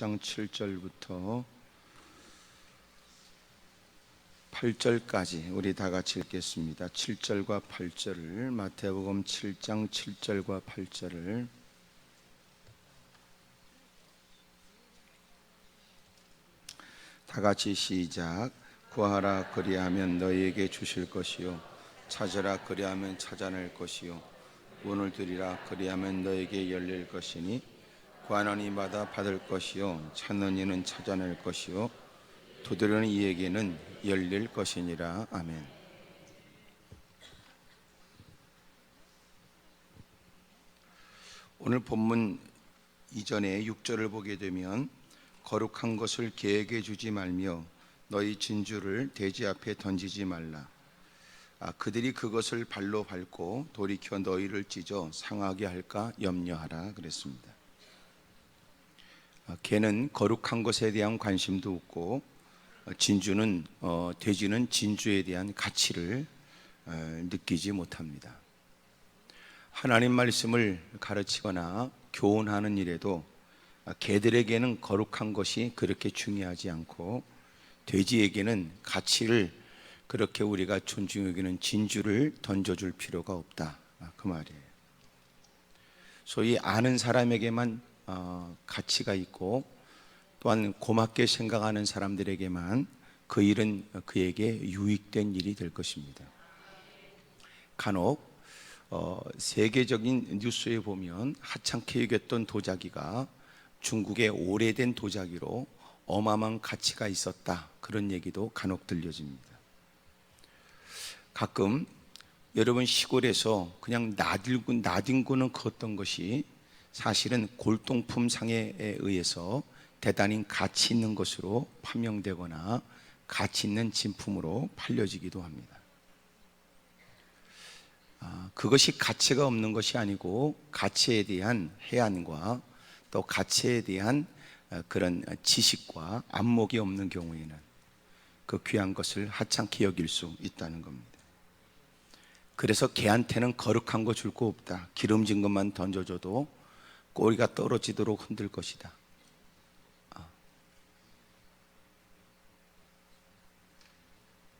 7장 7절부터 8절까지 우리 다 같이 읽겠습니다. 7절과 8절을, 마태복음 7장 7절과 8절을 다 같이 시작. 구하라 그리하면 너희에게 주실 것이요, 찾으라 그리하면 찾아낼 것이요, 문을 두드리라 그리하면 너희에게 열릴 것이니, 구하는 이마다 받을 것이요, 찾는 이는 찾아낼 것이요, 두드리는 이에게는 열릴 것이니라. 아멘. 오늘 본문 이전에 6절을 보게 되면, 거룩한 것을 개에게 주지 말며 너희 진주를 돼지 앞에 던지지 말라. 그들이 그것을 발로 밟고 돌이켜 너희를 찢어 상하게 할까 염려하라 그랬습니다. 개는 거룩한 것에 대한 관심도 없고, 진주는 돼지는 진주에 대한 가치를 느끼지 못합니다. 하나님 말씀을 가르치거나 교훈하는 일에도 개들에게는 거룩한 것이 그렇게 중요하지 않고, 돼지에게는 가치를 그렇게 우리가 존중히 여기는 진주를 던져줄 필요가 없다, 그 말이에요. 소위 아는 사람에게만 가치가 있고, 또한 고맙게 생각하는 사람들에게만 그 일은 그에게 유익된 일이 될 것입니다. 간혹 세계적인 뉴스에 보면 하찮게 여겼던 도자기가 중국의 오래된 도자기로 어마어마한 가치가 있었다, 그런 얘기도 간혹 들려집니다. 가끔 여러분 시골에서 그냥 나뒹구는 걷던 것이 사실은 골동품 상에 의해서 대단히 가치 있는 것으로 판명되거나 가치 있는 진품으로 팔려지기도 합니다. 그것이 가치가 없는 것이 아니고, 가치에 대한 해안과 또 가치에 대한 그런 지식과 안목이 없는 경우에는 그 귀한 것을 하찮게 여길 수 있다는 겁니다. 그래서 개한테는 거룩한 거 줄 거 없다, 기름진 것만 던져줘도 꼬리가 떨어지도록 흔들 것이다.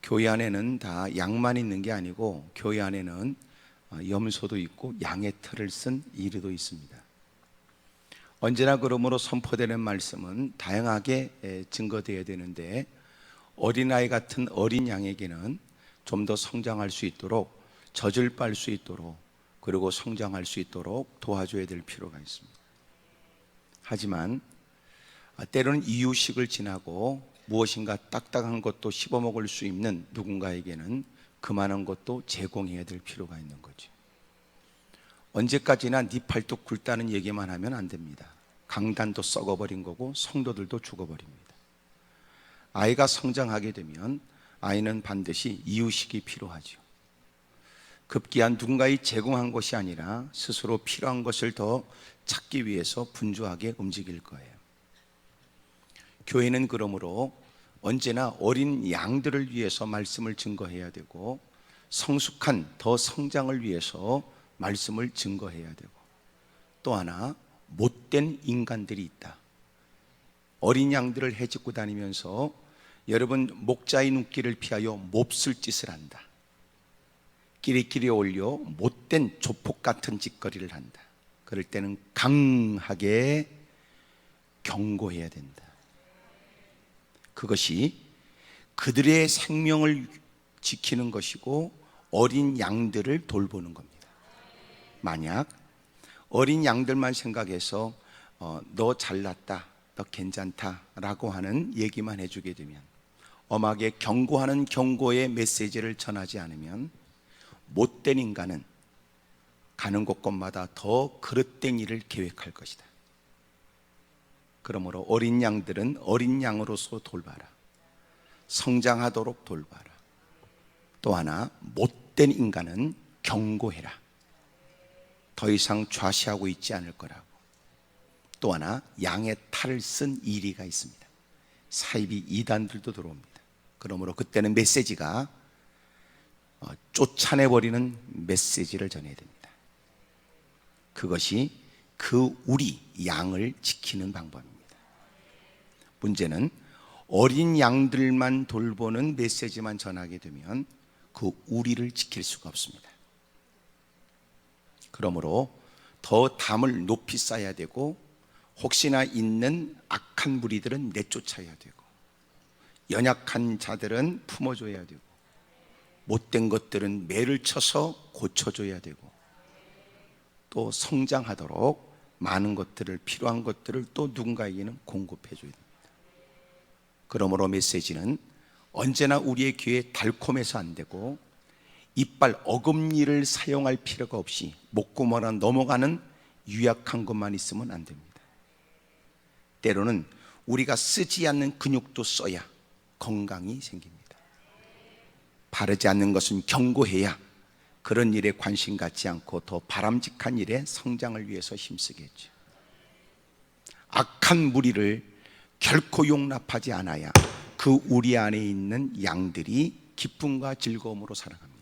교회 안에는 다 양만 있는 게 아니고, 교회 안에는 염소도 있고 양의 털을 쓴 이르도 있습니다. 언제나 그러므로 선포되는 말씀은 다양하게 증거되어야 되는데, 어린아이 같은 어린 양에게는 좀 더 성장할 수 있도록, 젖을 빨 수 있도록, 그리고 성장할 수 있도록 도와줘야 될 필요가 있습니다. 하지만 때로는 이유식을 지나고 무엇인가 딱딱한 것도 씹어먹을 수 있는 누군가에게는 그만한 것도 제공해야 될 필요가 있는 거죠. 언제까지나 네 팔뚝 굵다는 얘기만 하면 안 됩니다. 강단도 썩어버린 거고 성도들도 죽어버립니다. 아이가 성장하게 되면 아이는 반드시 이유식이 필요하죠. 급기야 누군가의 제공한 것이 아니라 스스로 필요한 것을 더 찾기 위해서 분주하게 움직일 거예요. 교회는 그러므로 언제나 어린 양들을 위해서 말씀을 증거해야 되고, 성숙한 더 성장을 위해서 말씀을 증거해야 되고, 또 하나 못된 인간들이 있다. 어린 양들을 해집고 다니면서 여러분 목자의 눈길을 피하여 몹쓸 짓을 한다. 끼리끼리 올려 못된 조폭 같은 짓거리를 한다. 그럴 때는 강하게 경고해야 된다. 그것이 그들의 생명을 지키는 것이고 어린 양들을 돌보는 겁니다. 만약 어린 양들만 생각해서 너 잘났다, 너 괜찮다 라고 하는 얘기만 해주게 되면, 엄하게 경고하는 경고의 메시지를 전하지 않으면 못된 인간은 가는 곳곳마다 더 그릇된 일을 계획할 것이다. 그러므로 어린 양들은 어린 양으로서 돌봐라. 성장하도록 돌봐라. 또 하나 못된 인간은 경고해라. 더 이상 좌시하고 있지 않을 거라고. 또 하나 양의 탈을 쓴 이리가 있습니다. 사이비 이단들도 들어옵니다. 그러므로 그때는 메시지가 쫓아내버리는 메시지를 전해야 됩니다. 그것이 그 우리 양을 지키는 방법입니다. 문제는 어린 양들만 돌보는 메시지만 전하게 되면 그 우리를 지킬 수가 없습니다. 그러므로 더 담을 높이 쌓아야 되고, 혹시나 있는 악한 무리들은 내쫓아야 되고, 연약한 자들은 품어줘야 되고, 못된 것들은 매를 쳐서 고쳐줘야 되고, 또 성장하도록 많은 것들을, 필요한 것들을 또 누군가에게는 공급해줘야 됩니다. 그러므로 메시지는 언제나 우리의 귀에 달콤해서 안 되고, 이빨 어금니를 사용할 필요가 없이 목구멍으로 넘어가는 유약한 것만 있으면 안 됩니다. 때로는 우리가 쓰지 않는 근육도 써야 건강이 생깁니다. 바르지 않는 것은 경고해야 그런 일에 관심 갖지 않고 더 바람직한 일에 성장을 위해서 힘쓰겠죠. 악한 무리를 결코 용납하지 않아야 그 우리 안에 있는 양들이 기쁨과 즐거움으로 살아갑니다.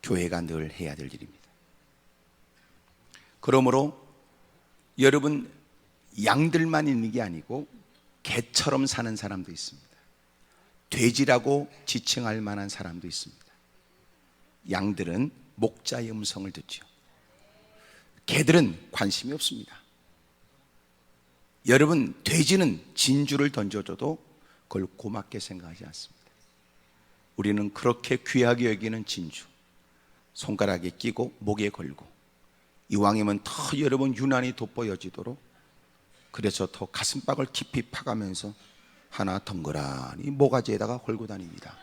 교회가 늘 해야 될 일입니다. 그러므로 여러분, 양들만 있는 게 아니고 개처럼 사는 사람도 있습니다. 돼지라고 지칭할 만한 사람도 있습니다. 양들은 목자의 음성을 듣죠. 개들은 관심이 없습니다. 여러분, 돼지는 진주를 던져줘도 그걸 고맙게 생각하지 않습니다. 우리는 그렇게 귀하게 여기는 진주, 손가락에 끼고 목에 걸고, 이왕이면 더 여러분 유난히 돋보여지도록, 그래서 더 가슴팍을 깊이 파가면서 하나 덩그라니 모가지에다가 걸고 다닙니다.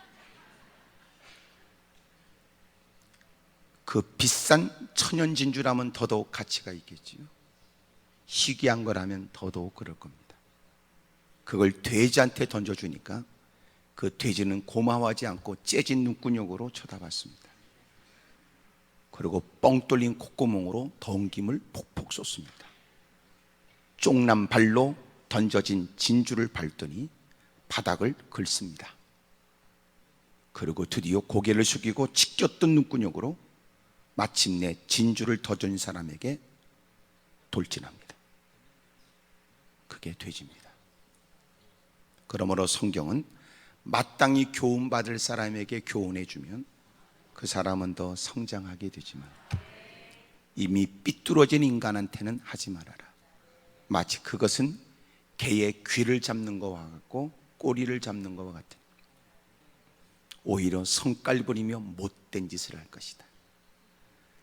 그 비싼 천연 진주라면 더더욱 가치가 있겠지요. 희귀한 거라면 더더욱 그럴 겁니다. 그걸 돼지한테 던져주니까 그 돼지는 고마워하지 않고 째진 눈구녕으로 쳐다봤습니다. 그리고 뻥 뚫린 콧구멍으로 더운 김을 폭폭 쏟습니다. 쪽난 발로 던져진 진주를 밟더니 바닥을 긁습니다. 그리고 드디어 고개를 숙이고 찢겼던 눈구녕으로 마침내 진주를 던진 사람에게 돌진합니다. 그게 돼지입니다. 그러므로 성경은 마땅히 교훈받을 사람에게 교훈해주면 그 사람은 더 성장하게 되지만, 이미 삐뚤어진 인간한테는 하지 말아라. 마치 그것은 개의 귀를 잡는 것과 같고 꼬리를 잡는 것과 같은, 오히려 성깔 부리며 못된 짓을 할 것이다.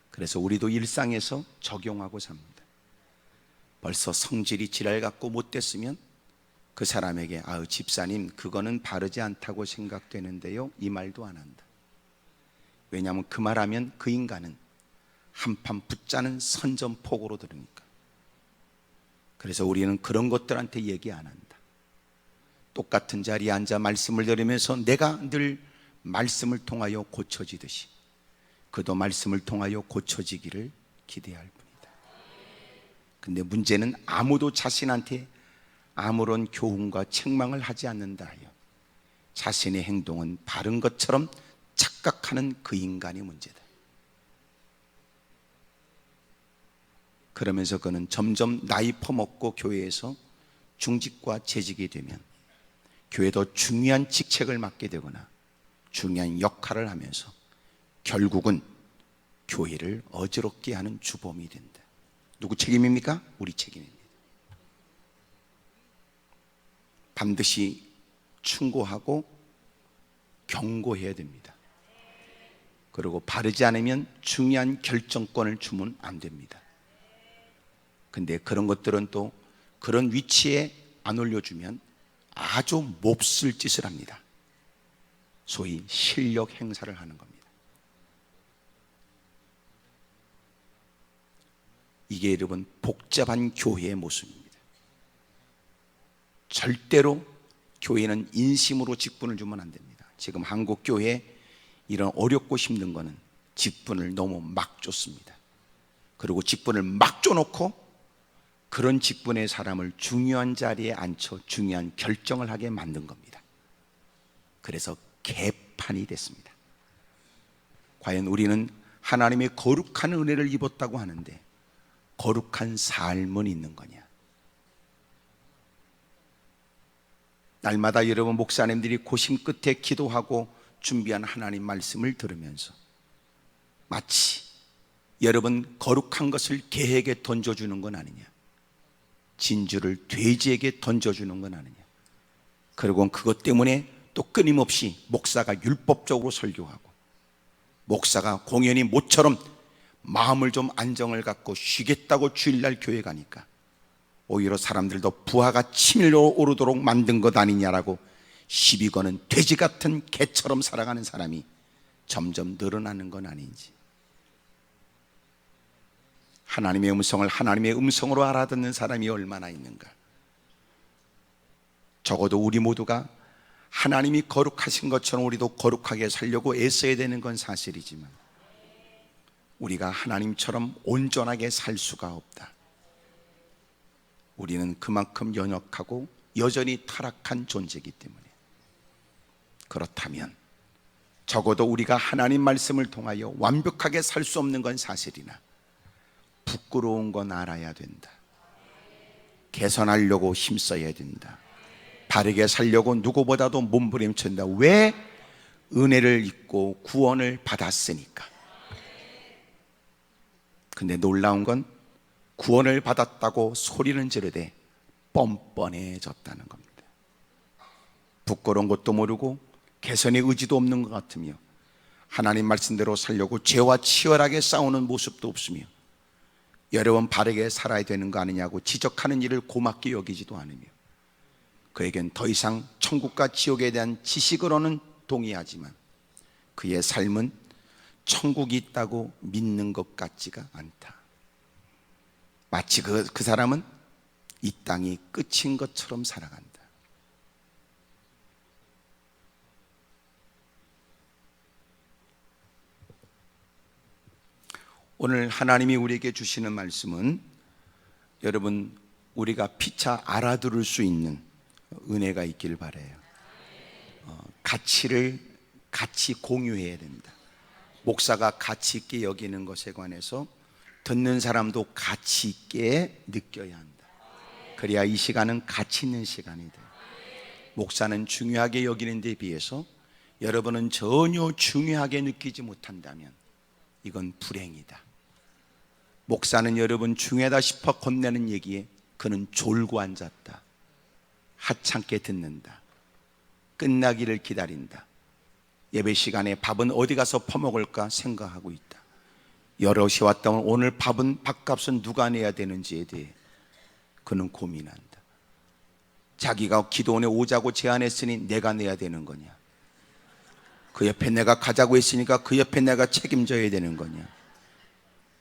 그래서 우리도 일상에서 적용하고 삽니다. 벌써 성질이 지랄 같고 못됐으면 그 사람에게 아유 집사님 그거는 바르지 않다고 생각되는데요, 이 말도 안 한다. 왜냐하면 그 말하면 그 인간은 한판 붙자는 선전포고로 들으니까. 그래서 우리는 그런 것들한테 얘기 안 한다. 똑같은 자리에 앉아 말씀을 들으면서 내가 늘 말씀을 통하여 고쳐지듯이 그도 말씀을 통하여 고쳐지기를 기대할 뿐이다. 근데 문제는 아무도 자신한테 아무런 교훈과 책망을 하지 않는다 하여 자신의 행동은 바른 것처럼 착각하는 그 인간이 문제다. 그러면서 그는 점점 나이 퍼먹고 교회에서 중직과 재직이 되면 교회에 더 중요한 직책을 맡게 되거나 중요한 역할을 하면서 결국은 교회를 어지럽게 하는 주범이 된다. 누구 책임입니까? 우리 책임입니다. 반드시 충고하고 경고해야 됩니다. 그리고 바르지 않으면 중요한 결정권을 주면 안 됩니다. 근데 그런 것들은 또 그런 위치에 안 올려주면 아주 몹쓸 짓을 합니다. 소위 실력 행사를 하는 겁니다. 이게 여러분 복잡한 교회의 모습입니다. 절대로 교회는 인심으로 직분을 주면 안 됩니다. 지금 한국 교회 이런 어렵고 힘든 거는 직분을 너무 막 줬습니다. 그리고 직분을 막 줘놓고 그런 직분의 사람을 중요한 자리에 앉혀 중요한 결정을 하게 만든 겁니다. 그래서 개판이 됐습니다. 과연 우리는 하나님의 거룩한 은혜를 입었다고 하는데 거룩한 삶은 있는 거냐? 날마다 여러분 목사님들이 고심 끝에 기도하고 준비한 하나님 말씀을 들으면서 마치 여러분 거룩한 것을 개에게 던져주는 건 아니냐, 진주를 돼지에게 던져주는 건 아니냐, 그리고 그것 때문에 또 끊임없이 목사가 율법적으로 설교하고 목사가 공연히 모처럼 마음을 좀 안정을 갖고 쉬겠다고 주일날 교회 가니까 오히려 사람들도 부하가 치밀어 오르도록 만든 것 아니냐라고 시비 거는 돼지 같은 개처럼 살아가는 사람이 점점 늘어나는 건 아닌지, 하나님의 음성을 하나님의 음성으로 알아듣는 사람이 얼마나 있는가. 적어도 우리 모두가 하나님이 거룩하신 것처럼 우리도 거룩하게 살려고 애써야 되는 건 사실이지만 우리가 하나님처럼 온전하게 살 수가 없다. 우리는 그만큼 연약하고 여전히 타락한 존재이기 때문에, 그렇다면 적어도 우리가 하나님 말씀을 통하여 완벽하게 살 수 없는 건 사실이나 부끄러운 건 알아야 된다. 개선하려고 힘써야 된다. 바르게 살려고 누구보다도 몸부림친다. 왜? 은혜를 입고 구원을 받았으니까. 근데 놀라운 건 구원을 받았다고 소리는 지르되 뻔뻔해졌다는 겁니다. 부끄러운 것도 모르고 개선의 의지도 없는 것 같으며 하나님 말씀대로 살려고 죄와 치열하게 싸우는 모습도 없으며 여러분 바르게 살아야 되는 거 아니냐고 지적하는 일을 고맙게 여기지도 않으며 그에겐 더 이상 천국과 지옥에 대한 지식으로는 동의하지만 그의 삶은 천국이 있다고 믿는 것 같지가 않다. 마치 그 사람은 이 땅이 끝인 것처럼 살아간다. 오늘 하나님이 우리에게 주시는 말씀은 여러분 우리가 피차 알아들을 수 있는 은혜가 있기를 바라요. 가치를 같이 공유해야 됩니다. 목사가 가치 있게 여기는 것에 관해서 듣는 사람도 가치 있게 느껴야 한다. 그래야 이 시간은 가치 있는 시간이 돼요. 목사는 중요하게 여기는 데 비해서 여러분은 전혀 중요하게 느끼지 못한다면 이건 불행이다. 목사는 여러분 중요하다 싶어 건네는 얘기에 그는 졸고 앉았다. 하찮게 듣는다. 끝나기를 기다린다. 예배 시간에 밥은 어디 가서 퍼먹을까 생각하고 있다. 여럿이 왔다면 오늘 밥값은 누가 내야 되는지에 대해 그는 고민한다. 자기가 기도원에 오자고 제안했으니 내가 내야 되는 거냐, 그 옆에 내가 가자고 했으니까 그 옆에 내가 책임져야 되는 거냐,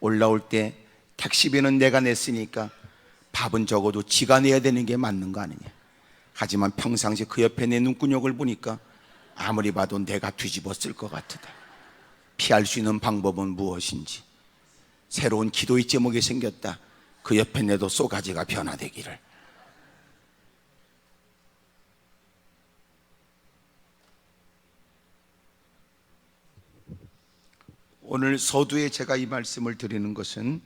올라올 때 택시비는 내가 냈으니까 밥은 적어도 지가 내야 되는 게 맞는 거 아니냐. 하지만 평상시 그 옆에 내 눈구녕을 보니까 아무리 봐도 내가 뒤집었을 것 같다. 피할 수 있는 방법은 무엇인지. 새로운 기도의 제목이 생겼다. 그 옆에 내도 쏘가지가 변화되기를. 오늘 서두에 제가 이 말씀을 드리는 것은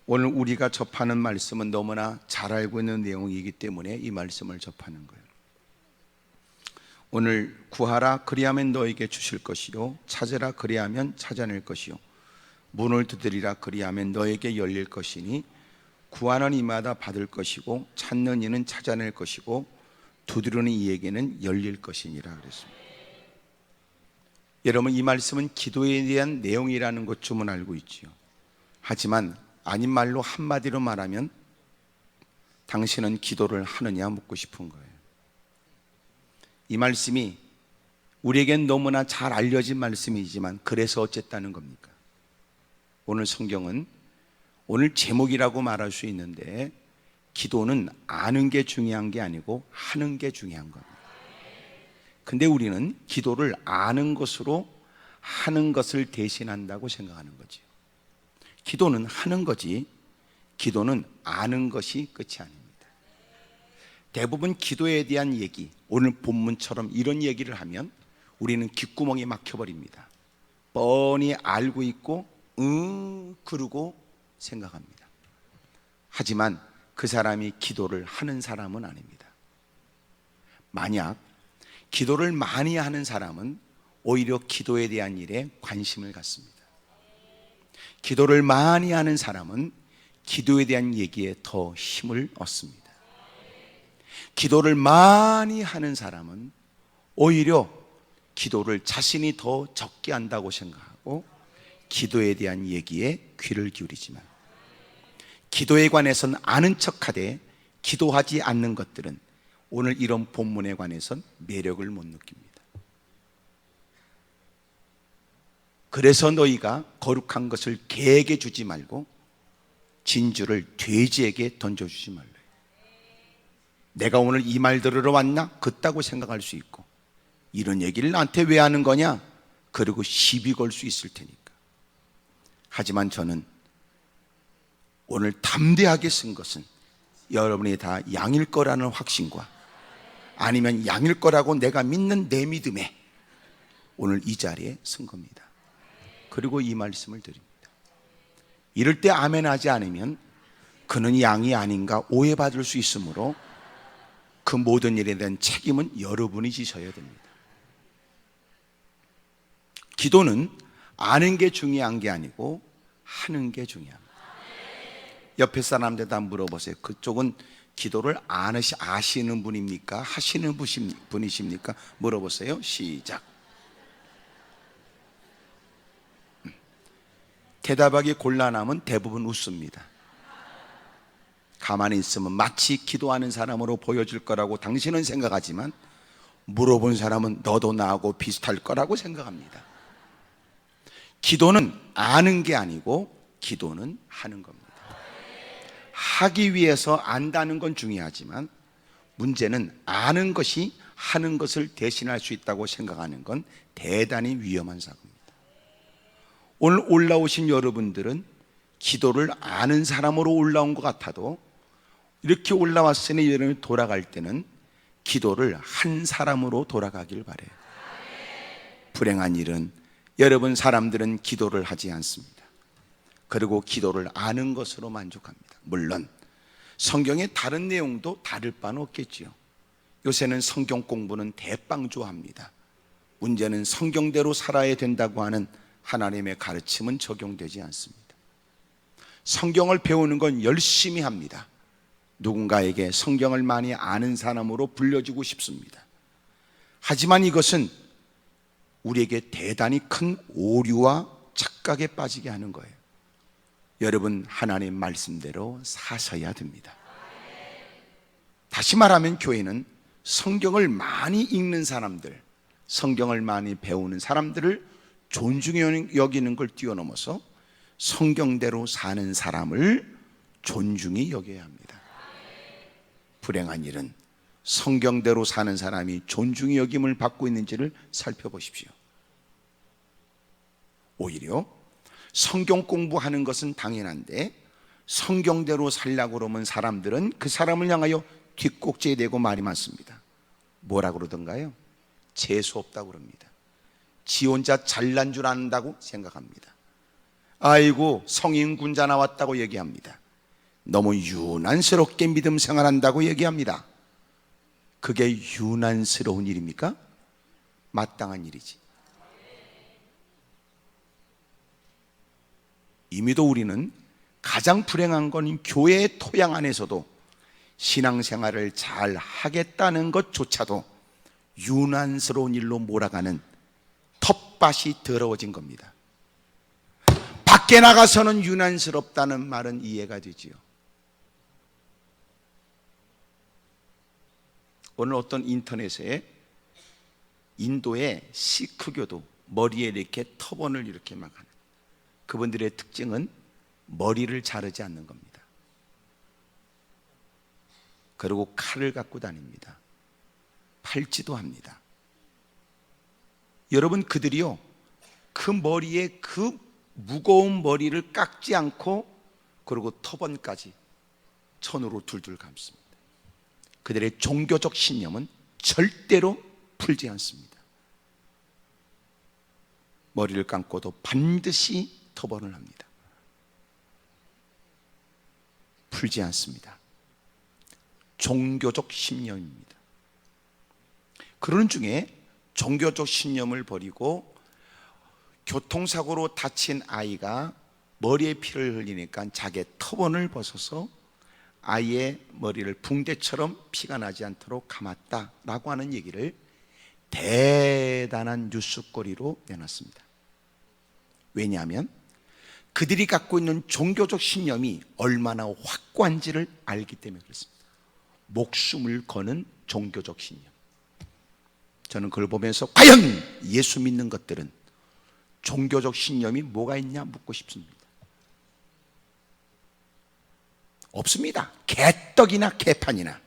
오늘 우리가 접하는 말씀은 너무나 잘 알고 있는 내용이기 때문에 이 말씀을 접하는 거예요. 오늘 구하라 그리하면 너에게 주실 것이요 찾으라 그리하면 찾아낼 것이요 문을 두드리라 그리하면 너에게 열릴 것이니 구하는 이마다 받을 것이고 찾는 이는 찾아낼 것이고 두드리는 이에게는 열릴 것이니라 그랬습니다. 여러분 이 말씀은 기도에 대한 내용이라는 것쯤은 알고 있지요. 하지만 아닌 말로 한마디로 말하면 당신은 기도를 하느냐 묻고 싶은 거예요. 이 말씀이 우리에겐 너무나 잘 알려진 말씀이지만 그래서 어쨌다는 겁니까? 오늘 성경은 오늘 제목이라고 말할 수 있는데 기도는 아는 게 중요한 게 아니고 하는 게 중요한 겁니다. 근데 우리는 기도를 아는 것으로 하는 것을 대신한다고 생각하는 거죠. 기도는 하는 거지 기도는 아는 것이 끝이 아닙니다. 대부분 기도에 대한 얘기, 오늘 본문처럼 이런 얘기를 하면 우리는 귓구멍이 막혀버립니다. 뻔히 알고 있고 그러고 생각합니다. 하지만 그 사람이 기도를 하는 사람은 아닙니다. 만약 기도를 많이 하는 사람은 오히려 기도에 대한 일에 관심을 갖습니다. 기도를 많이 하는 사람은 기도에 대한 얘기에 더 힘을 얻습니다. 기도를 많이 하는 사람은 오히려 기도를 자신이 더 적게 한다고 생각하고 기도에 대한 얘기에 귀를 기울이지만, 기도에 관해서는 아는 척하되 기도하지 않는 것들은 오늘 이런 본문에 관해선 매력을 못 느낍니다. 그래서 너희가 거룩한 것을 개에게 주지 말고 진주를 돼지에게 던져주지 말래요. 내가 오늘 이 말 들으러 왔나? 그따고 생각할 수 있고, 이런 얘기를 나한테 왜 하는 거냐? 그리고 시비 걸 수 있을 테니까. 하지만 저는 오늘 담대하게 쓴 것은 여러분이 다 양일 거라는 확신과, 아니면 양일 거라고 내가 믿는 내 믿음에 오늘 이 자리에 쓴 겁니다. 그리고 이 말씀을 드립니다. 이럴 때 아멘 하지 않으면 그는 양이 아닌가 오해받을 수 있으므로 그 모든 일에 대한 책임은 여러분이 지셔야 됩니다. 기도는 아는 게 중요한 게 아니고 하는 게 중요합니다. 옆에 사람들 다 물어보세요. 그쪽은 기도를 아시는 분입니까? 하시는 분이십니까? 물어보세요. 시작. 대답하기 곤란하면 대부분 웃습니다. 가만히 있으면 마치 기도하는 사람으로 보여줄 거라고 당신은 생각하지만, 물어본 사람은 너도 나하고 비슷할 거라고 생각합니다. 기도는 아는 게 아니고 기도는 하는 겁니다. 하기 위해서 안다는 건 중요하지만 문제는 아는 것이 하는 것을 대신할 수 있다고 생각하는 건 대단히 위험한 사고입니다. 오늘 올라오신 여러분들은 기도를 아는 사람으로 올라온 것 같아도 이렇게 올라왔으니 여러분이 돌아갈 때는 기도를 한 사람으로 돌아가길 바라요. 불행한 일은 여러분 사람들은 기도를 하지 않습니다. 그리고 기도를 아는 것으로 만족합니다. 물론 성경의 다른 내용도 다를 바는 없겠지요. 요새는 성경 공부는 대빵조합니다. 문제는 성경대로 살아야 된다고 하는 하나님의 가르침은 적용되지 않습니다. 성경을 배우는 건 열심히 합니다. 누군가에게 성경을 많이 아는 사람으로 불려주고 싶습니다. 하지만 이것은 우리에게 대단히 큰 오류와 착각에 빠지게 하는 거예요. 여러분, 하나님 말씀대로 사셔야 됩니다. 다시 말하면 교회는 성경을 많이 읽는 사람들, 성경을 많이 배우는 사람들을 존중히 여기는 걸 뛰어넘어서 성경대로 사는 사람을 존중히 여겨야 합니다. 불행한 일은 성경대로 사는 사람이 존중히 여김을 받고 있는지를 살펴보십시오. 오히려 성경 공부하는 것은 당연한데 성경대로 살려고 그러면 사람들은 그 사람을 향하여 뒷꼭지에 대고 말이 많습니다. 뭐라 그러던가요? 재수 없다고 그럽니다. 지 혼자 잘난 줄 안다고 생각합니다. 아이고, 성인 군자 나왔다고 얘기합니다. 너무 유난스럽게 믿음 생활한다고 얘기합니다. 그게 유난스러운 일입니까? 마땅한 일이지. 이미도 우리는 가장 불행한 건 교회의 토양 안에서도 신앙생활을 잘 하겠다는 것조차도 유난스러운 일로 몰아가는 텃밭이 더러워진 겁니다. 밖에 나가서는 유난스럽다는 말은 이해가 되지요. 오늘 어떤 인터넷에 인도의 시크교도 머리에 이렇게 터번을 이렇게 막 하는, 그분들의 특징은 머리를 자르지 않는 겁니다. 그리고 칼을 갖고 다닙니다. 팔지도 합니다. 여러분, 그들이요, 그 머리에 그 무거운 머리를 깎지 않고 그리고 터번까지 천으로 둘둘 감습니다. 그들의 종교적 신념은 절대로 풀지 않습니다. 머리를 감고도 반드시 터번을 합니다. 풀지 않습니다. 종교적 신념입니다. 그런 중에 종교적 신념을 버리고 교통사고로 다친 아이가 머리에 피를 흘리니까 자기의 터번을 벗어서 아이의 머리를 붕대처럼 피가 나지 않도록 감았다라고 하는 얘기를 대단한 뉴스거리로 내놨습니다. 왜냐하면 그들이 갖고 있는 종교적 신념이 얼마나 확고한지를 알기 때문에 그렇습니다. 목숨을 거는 종교적 신념. 저는 그걸 보면서 과연 예수 믿는 것들은 종교적 신념이 뭐가 있냐 묻고 싶습니다. 없습니다. 개떡이나 개판이나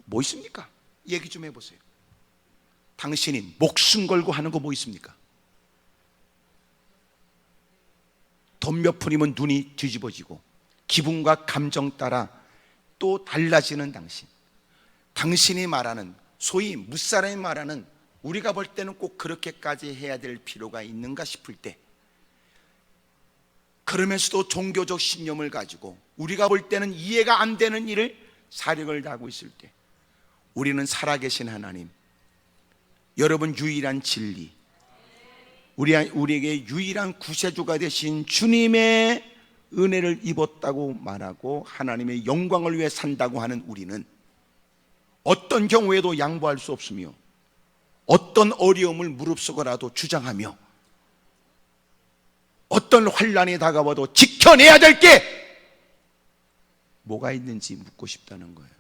뭐 있습니까? 얘기 좀 해보세요. 당신이 목숨 걸고 하는 거 뭐 있습니까? 돈 몇 푼이면 눈이 뒤집어지고 기분과 감정 따라 또 달라지는 당신. 당신이 말하는, 소위 무사람이 말하는, 우리가 볼 때는 꼭 그렇게까지 해야 될 필요가 있는가 싶을 때, 그러면서도 종교적 신념을 가지고 우리가 볼 때는 이해가 안 되는 일을 사력을 다하고 있을 때, 우리는 살아계신 하나님, 여러분 유일한 진리, 우리에게 유일한 구세주가 되신 주님의 은혜를 입었다고 말하고 하나님의 영광을 위해 산다고 하는 우리는 어떤 경우에도 양보할 수 없으며 어떤 어려움을 무릅쓰고라도 주장하며 어떤 환난이 다가와도 지켜내야 될 게 뭐가 있는지 묻고 싶다는 거예요.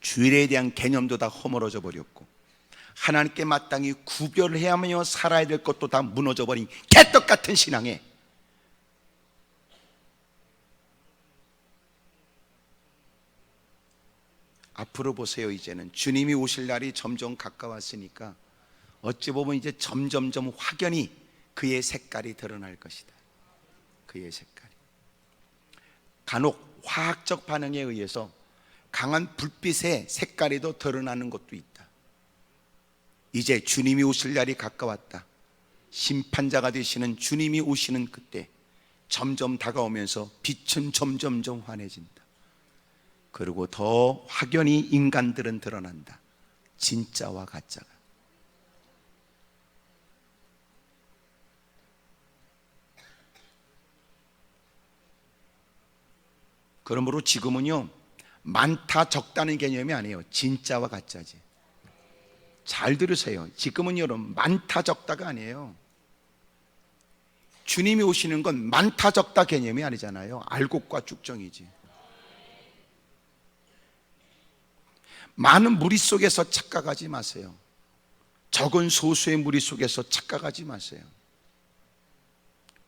주일에 대한 개념도 다 허물어져 버렸고 하나님께 마땅히 구별해야며 살아야 될 것도 다 무너져 버린 개떡 같은 신앙에 앞으로 보세요. 이제는 주님이 오실 날이 점점 가까웠으니까 어찌 보면 이제 점점점 확연히 그의 색깔이 드러날 것이다. 그의 색깔이 간혹 화학적 반응에 의해서 강한 불빛의 색깔이 더 드러나는 것도 있다. 이제 주님이 오실 날이 가까웠다. 심판자가 되시는 주님이 오시는 그때 점점 다가오면서 빛은 점점점 환해진다. 그리고 더 확연히 인간들은 드러난다. 진짜와 가짜가. 그러므로 지금은요, 많다 적다는 개념이 아니에요. 진짜와 가짜지. 잘 들으세요. 지금은 여러분 많다 적다가 아니에요. 주님이 오시는 건 많다 적다 개념이 아니잖아요. 알곡과 쭉정이지. 많은 무리 속에서 착각하지 마세요. 적은 소수의 무리 속에서 착각하지 마세요.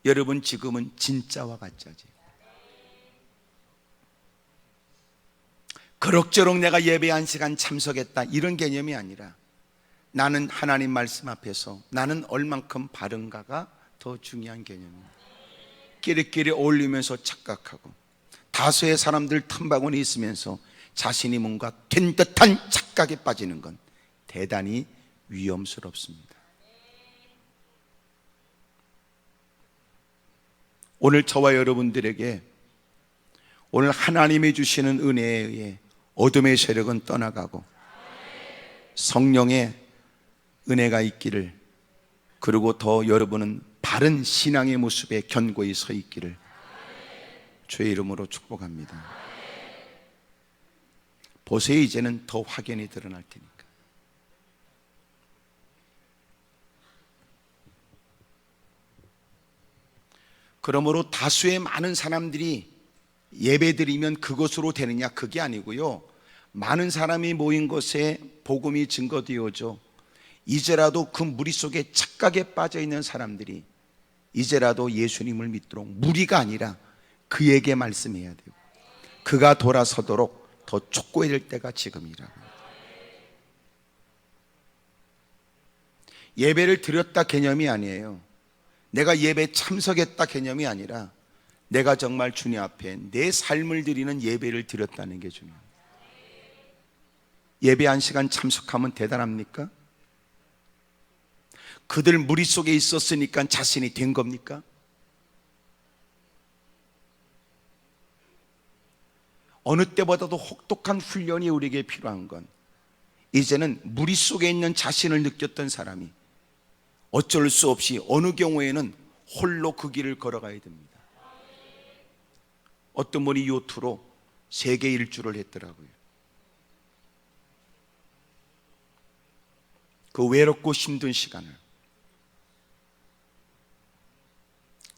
여러분 지금은 진짜와 가짜지. 그럭저럭 내가 예배 한 시간 참석했다 이런 개념이 아니라 나는 하나님 말씀 앞에서 나는 얼만큼 바른가가 더 중요한 개념입니다. 끼리끼리 어울리면서 착각하고 다수의 사람들 틈바구니 있으면서 자신이 뭔가 된 듯한 착각에 빠지는 건 대단히 위험스럽습니다. 오늘 저와 여러분들에게 오늘 하나님이 주시는 은혜에 의해 어둠의 세력은 떠나가고 성령의 은혜가 있기를, 그리고 더 여러분은 바른 신앙의 모습에 견고히 서 있기를 주의 이름으로 축복합니다. 보세요. 이제는 더 확연히 드러날 테니까. 그러므로 다수의 많은 사람들이 예배드리면 그것으로 되느냐, 그게 아니고요, 많은 사람이 모인 것에 복음이 증거되어져 이제라도 그 무리 속에 착각에 빠져 있는 사람들이 이제라도 예수님을 믿도록, 무리가 아니라 그에게 말씀해야 되고 그가 돌아서도록 더 촉구해야 될 때가 지금이라고. 예배를 드렸다 개념이 아니에요. 내가 예배 참석했다 개념이 아니라 내가 정말 주님 앞에 내 삶을 드리는 예배를 드렸다는 게 중요합니다. 예배 한 시간 참석하면 대단합니까? 그들 무리 속에 있었으니까 자신이 된 겁니까? 어느 때보다도 혹독한 훈련이 우리에게 필요한 건, 이제는 무리 속에 있는 자신을 느꼈던 사람이 어쩔 수 없이 어느 경우에는 홀로 그 길을 걸어가야 됩니다. 어떤 분이 요트로 세계 일주를 했더라고요. 그 외롭고 힘든 시간을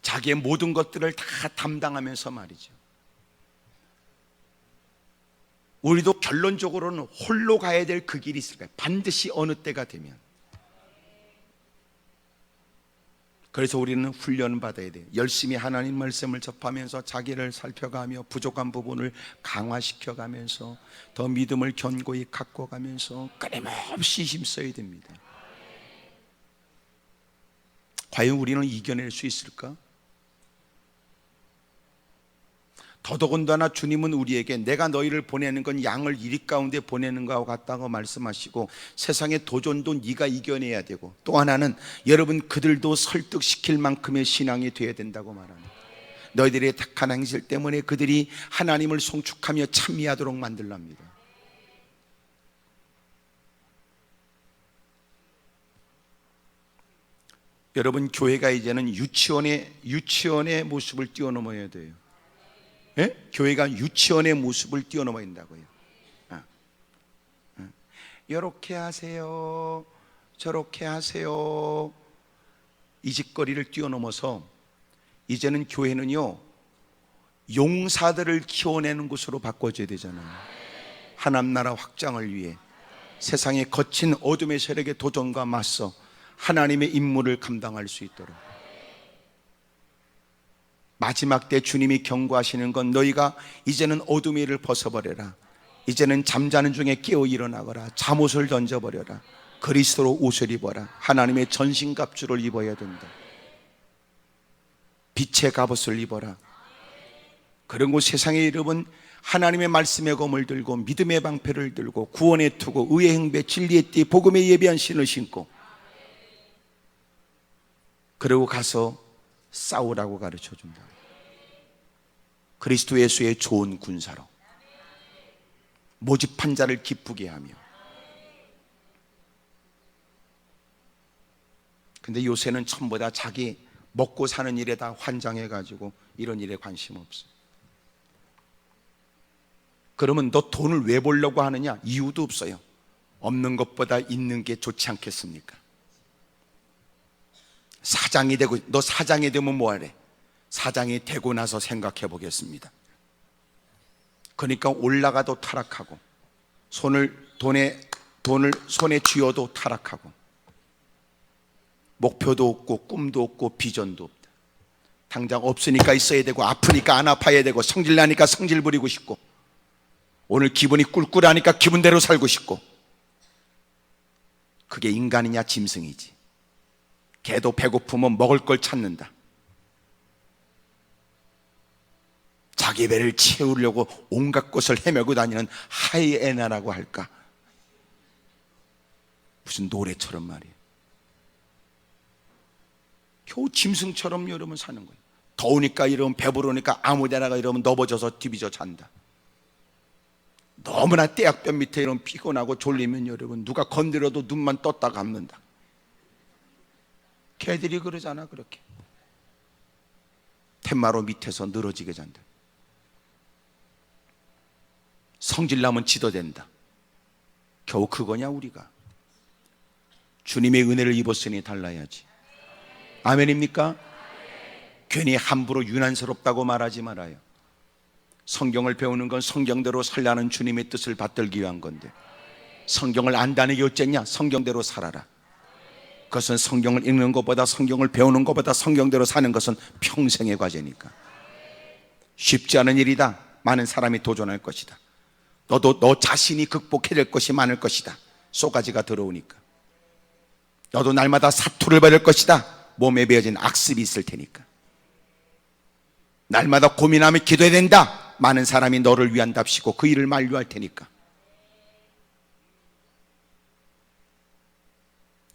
자기의 모든 것들을 다 담당하면서 말이죠. 우리도 결론적으로는 홀로 가야 될 그 길이 있을 거예요. 반드시 어느 때가 되면. 그래서 우리는 훈련을 받아야 돼요. 열심히 하나님 말씀을 접하면서 자기를 살펴가며 부족한 부분을 강화시켜가면서 더 믿음을 견고히 갖고 가면서 끊임없이 힘써야 됩니다. 과연 우리는 이겨낼 수 있을까? 더더군다나 주님은 우리에게 내가 너희를 보내는 건 양을 이리 가운데 보내는 것과 같다고 말씀하시고, 세상의 도전도 네가 이겨내야 되고, 또 하나는 여러분 그들도 설득시킬 만큼의 신앙이 되어야 된다고 말합니다. 너희들의 착한 행실 때문에 그들이 하나님을 송축하며 찬미하도록 만들랍니다. 여러분, 교회가 이제는 유치원의 모습을 뛰어넘어야 돼요. 예? 교회가 유치원의 모습을 뛰어넘어야 된다고요. 이렇게 하세요, 저렇게 하세요, 이 짓거리를 뛰어넘어서 이제는 교회는요, 용사들을 키워내는 곳으로 바꿔줘야 되잖아요. 하나님 나라 확장을 위해 세상의 거친 어둠의 세력의 도전과 맞서 하나님의 임무를 감당할 수 있도록. 마지막 때 주님이 경고하시는 건, 너희가 이제는 어둠의 일을 벗어버려라. 이제는 잠자는 중에 깨어 일어나거라. 잠옷을 던져버려라. 그리스도로 옷을 입어라. 하나님의 전신갑주를 입어야 된다. 빛의 갑옷을 입어라. 그리고 세상의 이름은 하나님의 말씀의 검을 들고 믿음의 방패를 들고 구원의 투구, 의의 행배, 진리의 띠, 복음의 예비한 신을 신고, 그리고 가서 싸우라고 가르쳐준다. 그리스도 예수의 좋은 군사로 모집한 자를 기쁘게 하며. 근데 요새는 전부 다 자기 먹고 사는 일에 다 환장해가지고 이런 일에 관심 없어요. 그러면 너 돈을 왜 벌려고 하느냐? 이유도 없어요. 없는 것보다 있는 게 좋지 않겠습니까? 사장이 되고, 너 사장이 되면 뭐하래? 사장이 되고 나서 생각해 보겠습니다. 그러니까 올라가도 타락하고, 돈을 손에 쥐어도 타락하고, 목표도 없고 꿈도 없고 비전도 없다. 당장 없으니까 있어야 되고, 아프니까 안 아파야 되고, 성질 나니까 성질 부리고 싶고, 오늘 기분이 꿀꿀하니까 기분대로 살고 싶고. 그게 인간이냐 짐승이지. 개도 배고프면 먹을 걸 찾는다. 자기 배를 채우려고 온갖 곳을 헤매고 다니는 하이에나라고 할까? 무슨 노래처럼 말이에요. 겨우 짐승처럼 여러분 사는 거예요. 더우니까 이러면, 배부르니까 아무데나가 이러면 넘어져서 뒤비져 잔다. 너무나 떼약볕 밑에 이러면 피곤하고 졸리면 여러분 누가 건드려도 눈만 떴다 감는다. 개들이 그러잖아. 그렇게 텐마루 밑에서 늘어지게 잔다. 성질나면 지도된다. 겨우 그거냐 우리가? 주님의 은혜를 입었으니 달라야지. 아멘입니까? 괜히 함부로 유난스럽다고 말하지 말아요. 성경을 배우는 건 성경대로 살라는 주님의 뜻을 받들기 위한 건데, 성경을 안다는 게 어쨌냐? 성경대로 살아라. 그것은 성경을 읽는 것보다, 성경을 배우는 것보다 성경대로 사는 것은 평생의 과제니까. 쉽지 않은 일이다. 많은 사람이 도전할 것이다. 너도 너 자신이 극복해야 될 것이 많을 것이다. 쏘가지가 들어오니까. 너도 날마다 사투를 받을 것이다. 몸에 배어진 악습이 있을 테니까. 날마다 고민하며 기도해야 된다. 많은 사람이 너를 위한답시고 그 일을 만류할 테니까.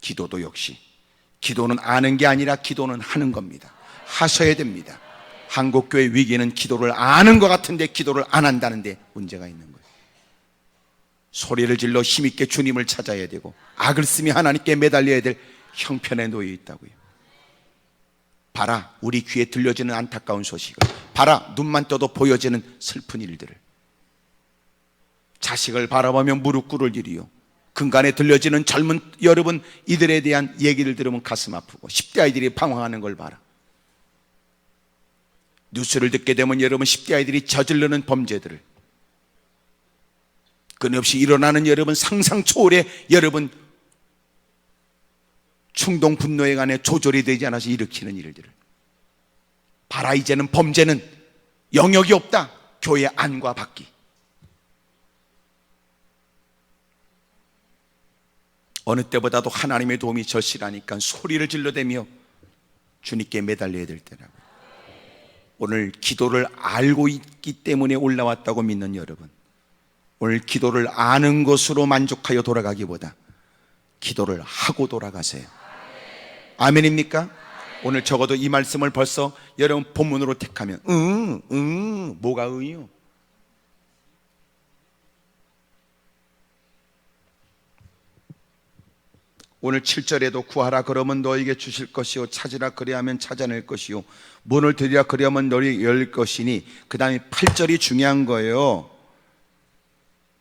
기도도 역시, 기도는 아는 게 아니라 기도는 하는 겁니다. 하셔야 됩니다. 한국교회 위기는 기도를 아는 것 같은데 기도를 안 한다는데 문제가 있는 거예요. 소리를 질러 힘있게 주님을 찾아야 되고 악을 쓰며 하나님께 매달려야 될 형편에 놓여 있다고요. 봐라, 우리 귀에 들려지는 안타까운 소식을, 봐라, 눈만 떠도 보여지는 슬픈 일들을. 자식을 바라보며 무릎 꿇을 일이요, 근간에 들려지는 젊은 여러분 이들에 대한 얘기를 들으면 가슴 아프고 10대 아이들이 방황하는 걸 봐라. 뉴스를 듣게 되면 여러분 10대 아이들이 저지르는 범죄들을, 끊임없이 일어나는 여러분 상상 초월의 여러분 충동 분노에 관해 조절이 되지 않아서 일으키는 일들을 봐라. 이제는 범죄는 영역이 없다. 교회 안과 밖이. 어느 때보다도 하나님의 도움이 절실하니까 소리를 질러대며 주님께 매달려야 될 때라고. 오늘 기도를 알고 있기 때문에 올라왔다고 믿는 여러분, 오늘 기도를 아는 것으로 만족하여 돌아가기보다 기도를 하고 돌아가세요. 아멘입니까? 오늘 적어도 이 말씀을 벌써 여러분 본문으로 택하면 뭐가 응이요? 오늘 7절에도 구하라 그러면 너에게 주실 것이요, 찾으라 그리하면 찾아낼 것이요, 문을 들이라 그리하면 너희 열 것이니, 그 다음에 8절이 중요한 거예요.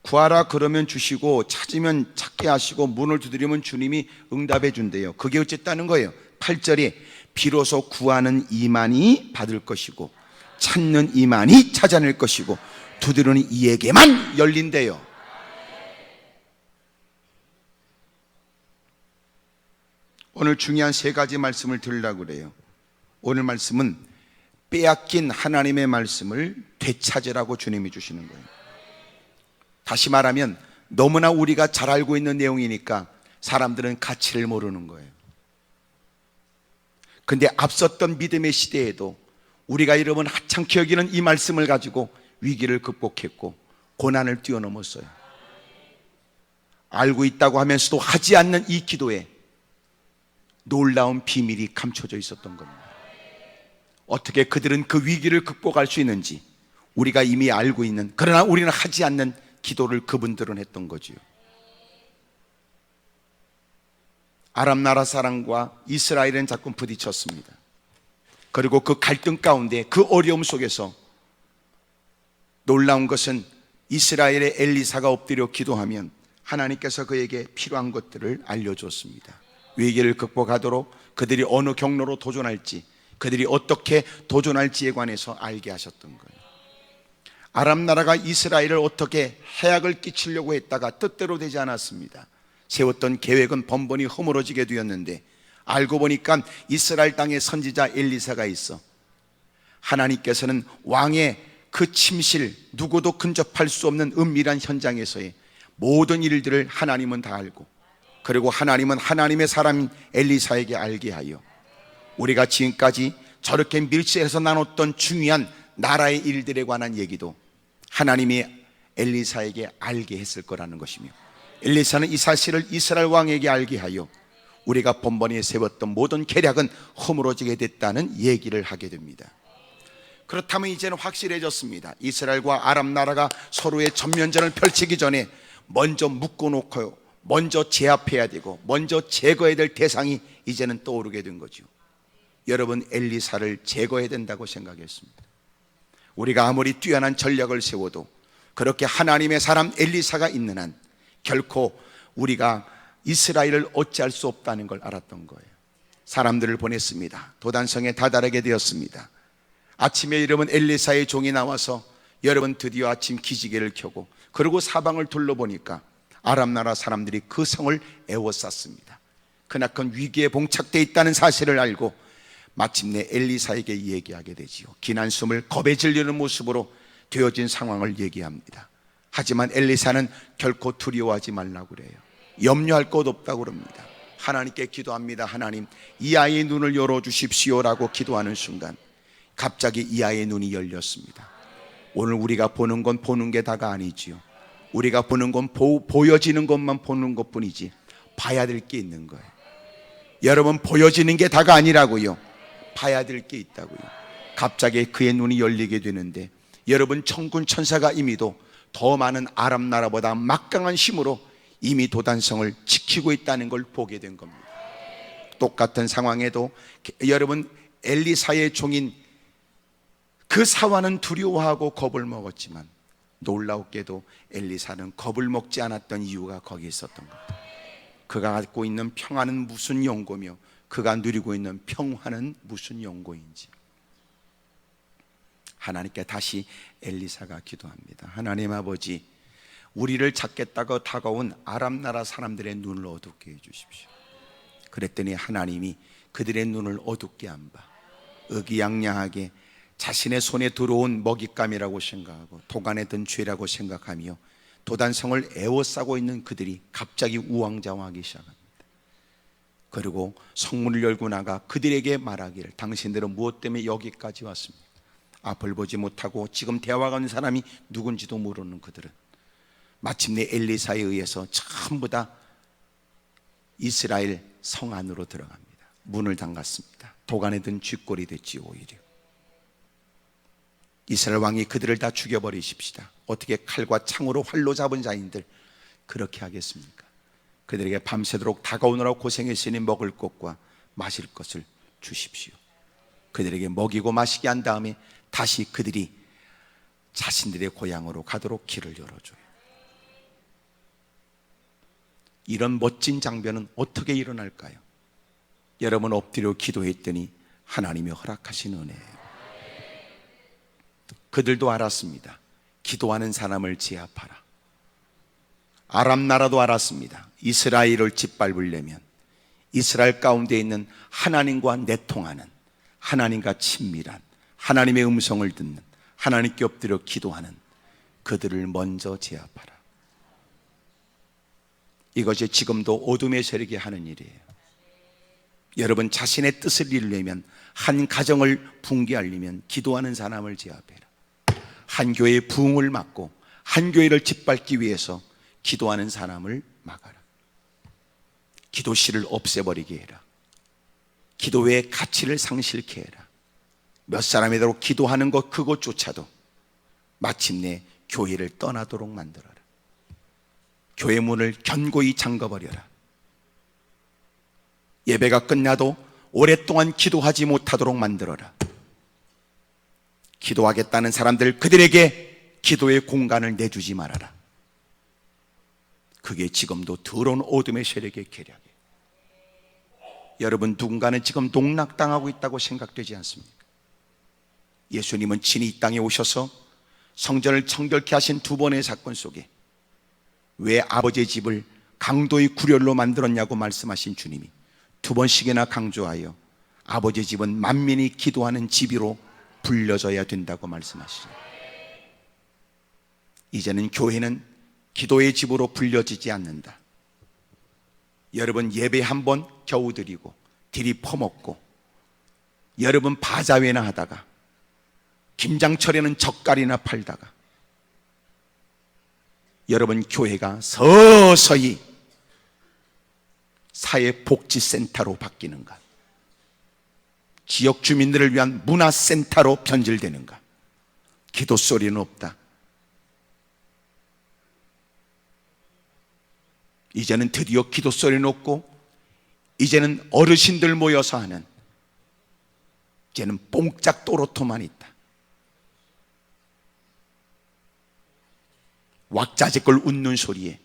구하라 그러면 주시고, 찾으면 찾게 하시고, 문을 두드리면 주님이 응답해 준대요. 그게 어쨌다는 거예요. 8절이 비로소 구하는 이만이 받을 것이고, 찾는 이만이 찾아낼 것이고, 두드리는 이에게만 열린대요. 오늘 중요한 세 가지 말씀을 드리려고 그래요. 오늘 말씀은 빼앗긴 하나님의 말씀을 되찾으라고 주님이 주시는 거예요. 다시 말하면 너무나 우리가 잘 알고 있는 내용이니까 사람들은 가치를 모르는 거예요. 근데 앞섰던 믿음의 시대에도 우리가 여러분 하찮게 여기는 이 말씀을 가지고 위기를 극복했고 고난을 뛰어넘었어요. 알고 있다고 하면서도 하지 않는 이 기도에 놀라운 비밀이 감춰져 있었던 겁니다. 어떻게 그들은 그 위기를 극복할 수 있는지 우리가 이미 알고 있는, 그러나 우리는 하지 않는 기도를 그분들은 했던 거지요. 아람 나라 사람과 이스라엘은 자꾸 부딪혔습니다. 그리고 그 갈등 가운데, 그 어려움 속에서 놀라운 것은 이스라엘의 엘리사가 엎드려 기도하면 하나님께서 그에게 필요한 것들을 알려줬습니다. 위기를 극복하도록 그들이 어느 경로로 도전할지, 그들이 어떻게 도전할지에 관해서 알게 하셨던 거예요. 아람 나라가 이스라엘을 어떻게 해악을 끼치려고 했다가 뜻대로 되지 않았습니다. 세웠던 계획은 번번이 허물어지게 되었는데, 알고 보니까 이스라엘 땅에 선지자 엘리사가 있어 하나님께서는 왕의 그 침실, 누구도 근접할 수 없는 은밀한 현장에서의 모든 일들을 하나님은 다 알고, 그리고 하나님은 하나님의 사람인 엘리사에게 알게 하여 우리가 지금까지 저렇게 밀실에서 나눴던 중요한 나라의 일들에 관한 얘기도 하나님이 엘리사에게 알게 했을 거라는 것이며, 엘리사는 이 사실을 이스라엘 왕에게 알게 하여 우리가 번번이 세웠던 모든 계략은 허물어지게 됐다는 얘기를 하게 됩니다. 그렇다면 이제는 확실해졌습니다. 이스라엘과 아람 나라가 서로의 전면전을 펼치기 전에 먼저 묶어놓고 먼저 제압해야 되고 먼저 제거해야 될 대상이 이제는 떠오르게 된 거죠. 여러분, 엘리사를 제거해야 된다고 생각했습니다. 우리가 아무리 뛰어난 전략을 세워도 그렇게 하나님의 사람 엘리사가 있는 한 결코 우리가 이스라엘을 어찌할 수 없다는 걸 알았던 거예요. 사람들을 보냈습니다. 도단성에 다다르게 되었습니다. 아침에 여러분 엘리사의 종이 나와서 여러분 드디어 아침 기지개를 켜고, 그리고 사방을 둘러보니까 아람 나라 사람들이 그 성을 에워쌌습니다. 그나큰 위기에 봉착되어 있다는 사실을 알고 마침내 엘리사에게 얘기하게 되지요. 긴 한숨을 겁에 질리는 모습으로 되어진 상황을 얘기합니다. 하지만 엘리사는 결코 두려워하지 말라고 그래요. 염려할 것 없다고 그럽니다. 하나님께 기도합니다. 하나님, 이 아이의 눈을 열어주십시오라고 기도하는 순간 갑자기 이 아이의 눈이 열렸습니다. 오늘 우리가 보는 건 보는 게 다가 아니지요. 우리가 보는 건 보여지는 것만 보는 것뿐이지 봐야 될 게 있는 거예요. 여러분, 보여지는 게 다가 아니라고요. 봐야 될 게 있다고요. 갑자기 그의 눈이 열리게 되는데, 여러분, 천군 천사가 임의도 더 많은 아람 나라보다 막강한 힘으로 이미 도단성을 지키고 있다는 걸 보게 된 겁니다. 똑같은 상황에도 여러분, 엘리사의 종인 그 사환은 두려워하고 겁을 먹었지만, 놀라웠게도 엘리사는 겁을 먹지 않았던 이유가 거기에 있었던 겁니다. 그가 갖고 있는 평안은 무슨 연고며 그가 누리고 있는 평화는 무슨 연고인지. 하나님께 다시 엘리사가 기도합니다. 하나님 아버지, 우리를 찾겠다고 다가온 아람 나라 사람들의 눈을 어둡게 해주십시오. 그랬더니 하나님이 그들의 눈을 어둡게 한 바, 의기양양하게 자신의 손에 들어온 먹잇감이라고 생각하고 도간에 든 죄라고 생각하며 도단성을 에워싸고 있는 그들이 갑자기 우왕좌왕하기 시작합니다. 그리고 성문을 열고 나가 그들에게 말하기를, 당신들은 무엇 때문에 여기까지 왔습니까? 앞을 보지 못하고 지금 대화가 온 사람이 누군지도 모르는 그들은 마침내 엘리사에 의해서 전부 다 이스라엘 성 안으로 들어갑니다. 문을 잠갔습니다. 도간에 든 쥐꼬리 됐지. 오히려 이스라엘 왕이 그들을 다 죽여버리십시다. 어떻게 칼과 창으로 활로 잡은 자인들 그렇게 하겠습니까? 그들에게 밤새도록 다가오느라 고생했으니 먹을 것과 마실 것을 주십시오. 그들에게 먹이고 마시게 한 다음에 다시 그들이 자신들의 고향으로 가도록 길을 열어줘요. 이런 멋진 장면은 어떻게 일어날까요? 여러분, 엎드려 기도했더니 하나님이 허락하신 은혜예요. 그들도 알았습니다. 기도하는 사람을 제압하라. 아람 나라도 알았습니다. 이스라엘을 짓밟으려면 이스라엘 가운데 있는 하나님과 내통하는, 하나님과 친밀한, 하나님의 음성을 듣는, 하나님께 엎드려 기도하는 그들을 먼저 제압하라. 이것이 지금도 어둠의 세력이 하는 일이에요. 여러분, 자신의 뜻을 이루려면, 한 가정을 붕괴하려면 기도하는 사람을 제압해라. 한 교회의 부흥을 막고 한 교회를 짓밟기 위해서 기도하는 사람을 막아라. 기도실을 없애버리게 해라. 기도의 가치를 상실케 해라. 몇 사람이라도 기도하는 것 그것조차도 마침내 교회를 떠나도록 만들어라. 교회 문을 견고히 잠가버려라. 예배가 끝나도 오랫동안 기도하지 못하도록 만들어라. 기도하겠다는 사람들, 그들에게 기도의 공간을 내주지 말아라. 그게 지금도 더러운 어둠의 세력의 계략이에요. 여러분, 누군가는 지금 농락당하고 있다고 생각되지 않습니까? 예수님은 친히 이 땅에 오셔서 성전을 청결케 하신 두 번의 사건 속에 왜 아버지의 집을 강도의 구렬로 만들었냐고 말씀하신 주님이 두 번씩이나 강조하여 아버지의 집은 만민이 기도하는 집으로 불려져야 된다고 말씀하시죠. 이제는 교회는 기도의 집으로 불려지지 않는다. 여러분, 예배 한 번 겨우 드리고 들이퍼먹고 여러분 바자회나 하다가 김장철에는 젓갈이나 팔다가 여러분 교회가 서서히 사회복지센터로 바뀌는가, 지역 주민들을 위한 문화센터로 변질되는가. 기도 소리는 없다. 이제는 드디어 기도 소리는 없고 이제는 어르신들 모여서 하는, 이제는 뽕짝 또로토만 있다. 왁자지껄 웃는 소리에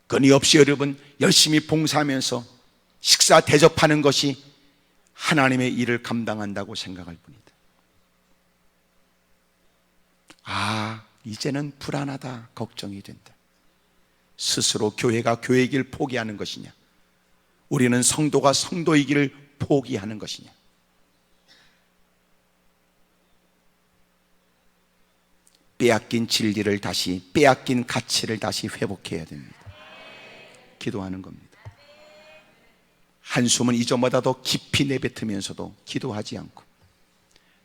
끊임없이 여러분 열심히 봉사하면서 식사 대접하는 것이 하나님의 일을 감당한다고 생각할 뿐이다. 이제는 불안하다, 걱정이 된다. 스스로 교회가 교회의 길을 포기하는 것이냐, 우리는 성도가 성도의 길을 포기하는 것이냐. 빼앗긴 진리를 다시, 빼앗긴 가치를 다시 회복해야 됩니다. 기도하는 겁니다. 한숨은 이전보다 더 깊이 내뱉으면서도 기도하지 않고,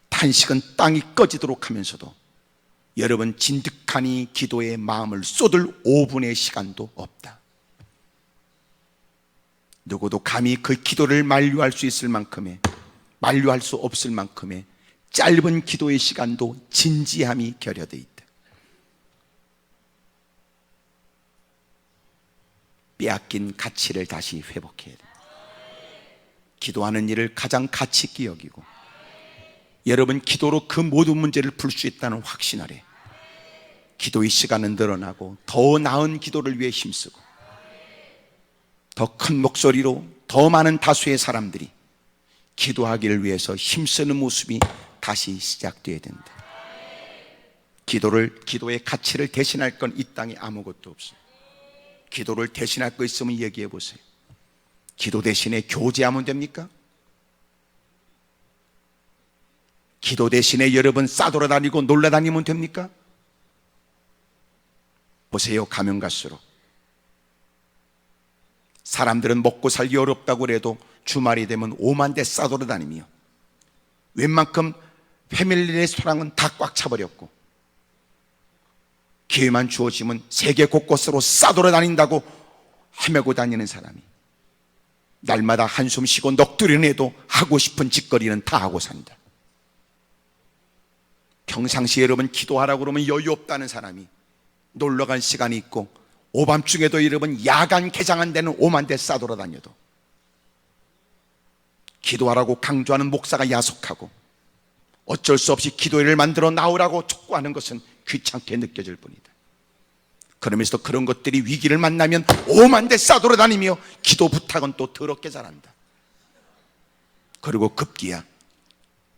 탄식은 땅이 꺼지도록 하면서도 여러분 진득하니 기도에 마음을 쏟을 5분의 시간도 없다. 누구도 감히 그 기도를 만류할 수 있을 만큼의, 만류할 수 없을 만큼의 짧은 기도의 시간도 진지함이 결여되어 있다. 빼앗긴 가치를 다시 회복해야 돼. 기도하는 일을 가장 가치 있게 여기고, 여러분 기도로 그 모든 문제를 풀 수 있다는 확신 아래 기도의 시간은 늘어나고 더 나은 기도를 위해 힘쓰고 더 큰 목소리로 더 많은 다수의 사람들이 기도하기를 위해서 힘쓰는 모습이 다시 시작되어야 된다. 기도의 가치를 대신할 건 이 땅에 아무것도 없어요. 기도를 대신할 거 있으면 얘기해 보세요. 기도 대신에 교제하면 됩니까? 기도 대신에 여러분 싸돌아다니고 놀라다니면 됩니까? 보세요. 가면 갈수록 사람들은 먹고 살기 어렵다고 해도 주말이 되면 오만대 싸돌아다니며 웬만큼 패밀리 레스토랑은 다 꽉 차버렸고 기회만 주어지면 세계 곳곳으로 싸돌아다닌다고 헤매고 다니는 사람이 날마다 한숨 쉬고 넋두리내도 하고 싶은 짓거리는 다 하고 산다. 평상시에 여러분 기도하라고 그러면 여유 없다는 사람이 놀러갈 시간이 있고 오밤중에도 여러분 야간 개장 안 되는 오만대 싸돌아다녀도 기도하라고 강조하는 목사가 야속하고 어쩔 수 없이 기도회를 만들어 나오라고 촉구하는 것은 귀찮게 느껴질 뿐이다. 그러면서 그런 것들이 위기를 만나면 오만대 싸돌아다니며 기도 부탁은 또 더럽게 잘한다. 그리고 급기야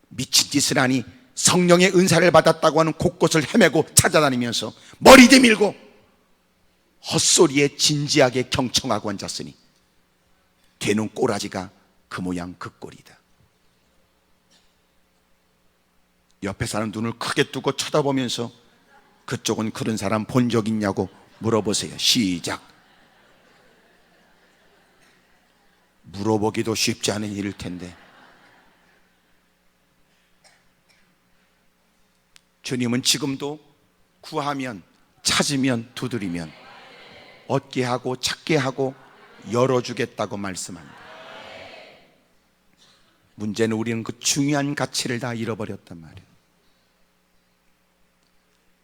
미친 짓을 하니 성령의 은사를 받았다고 하는 곳곳을 헤매고 찾아다니면서 머리 내밀고 헛소리에 진지하게 경청하고 앉았으니 되는 꼬라지가 그 모양 그 꼴이다. 옆에 사람 눈을 크게 뜨고 쳐다보면서 그쪽은 그런 사람 본 적 있냐고 물어보세요. 시작. 물어보기도 쉽지 않은 일일 텐데 주님은 지금도 구하면 찾으면 두드리면 얻게 하고 찾게 하고 열어주겠다고 말씀합니다. 문제는 우리는 그 중요한 가치를 다 잃어버렸단 말이에요.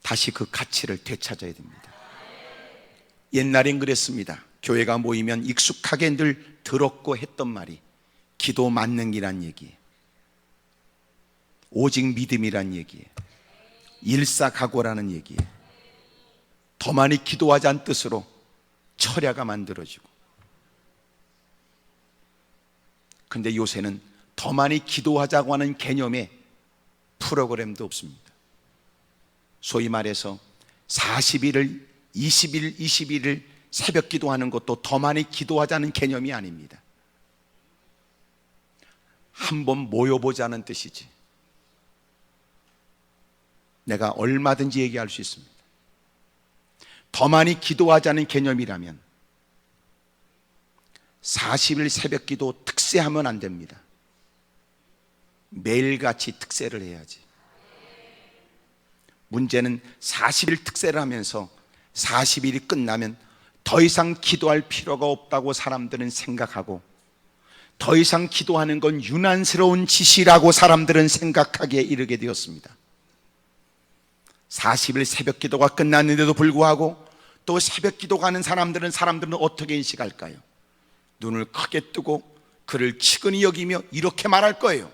다시 그 가치를 되찾아야 됩니다. 옛날엔 그랬습니다. 교회가 모이면 익숙하게 늘 들었고 했던 말이 기도 만능이란 얘기예요. 오직 믿음이란 얘기예요. 일사각오라는 얘기예요. 더 많이 기도하자는 뜻으로 철야가 만들어지고, 근데 요새는 더 많이 기도하자고 하는 개념의 프로그램도 없습니다. 소위 말해서 40일을 20일, 21일 새벽 기도하는 것도 더 많이 기도하자는 개념이 아닙니다. 한번 모여보자는 뜻이지. 내가 얼마든지 얘기할 수 있습니다. 더 많이 기도하자는 개념이라면 40일 새벽 기도 특세하면 안 됩니다. 매일같이 특세를 해야지. 문제는 40일 특세를 하면서 40일이 끝나면 더 이상 기도할 필요가 없다고 사람들은 생각하고, 더 이상 기도하는 건 유난스러운 짓이라고 사람들은 생각하기에 이르게 되었습니다. 40일 새벽 기도가 끝났는데도 불구하고 또 새벽 기도 가는 사람들은 어떻게 인식할까요? 눈을 크게 뜨고 그를 치근히 여기며 이렇게 말할 거예요.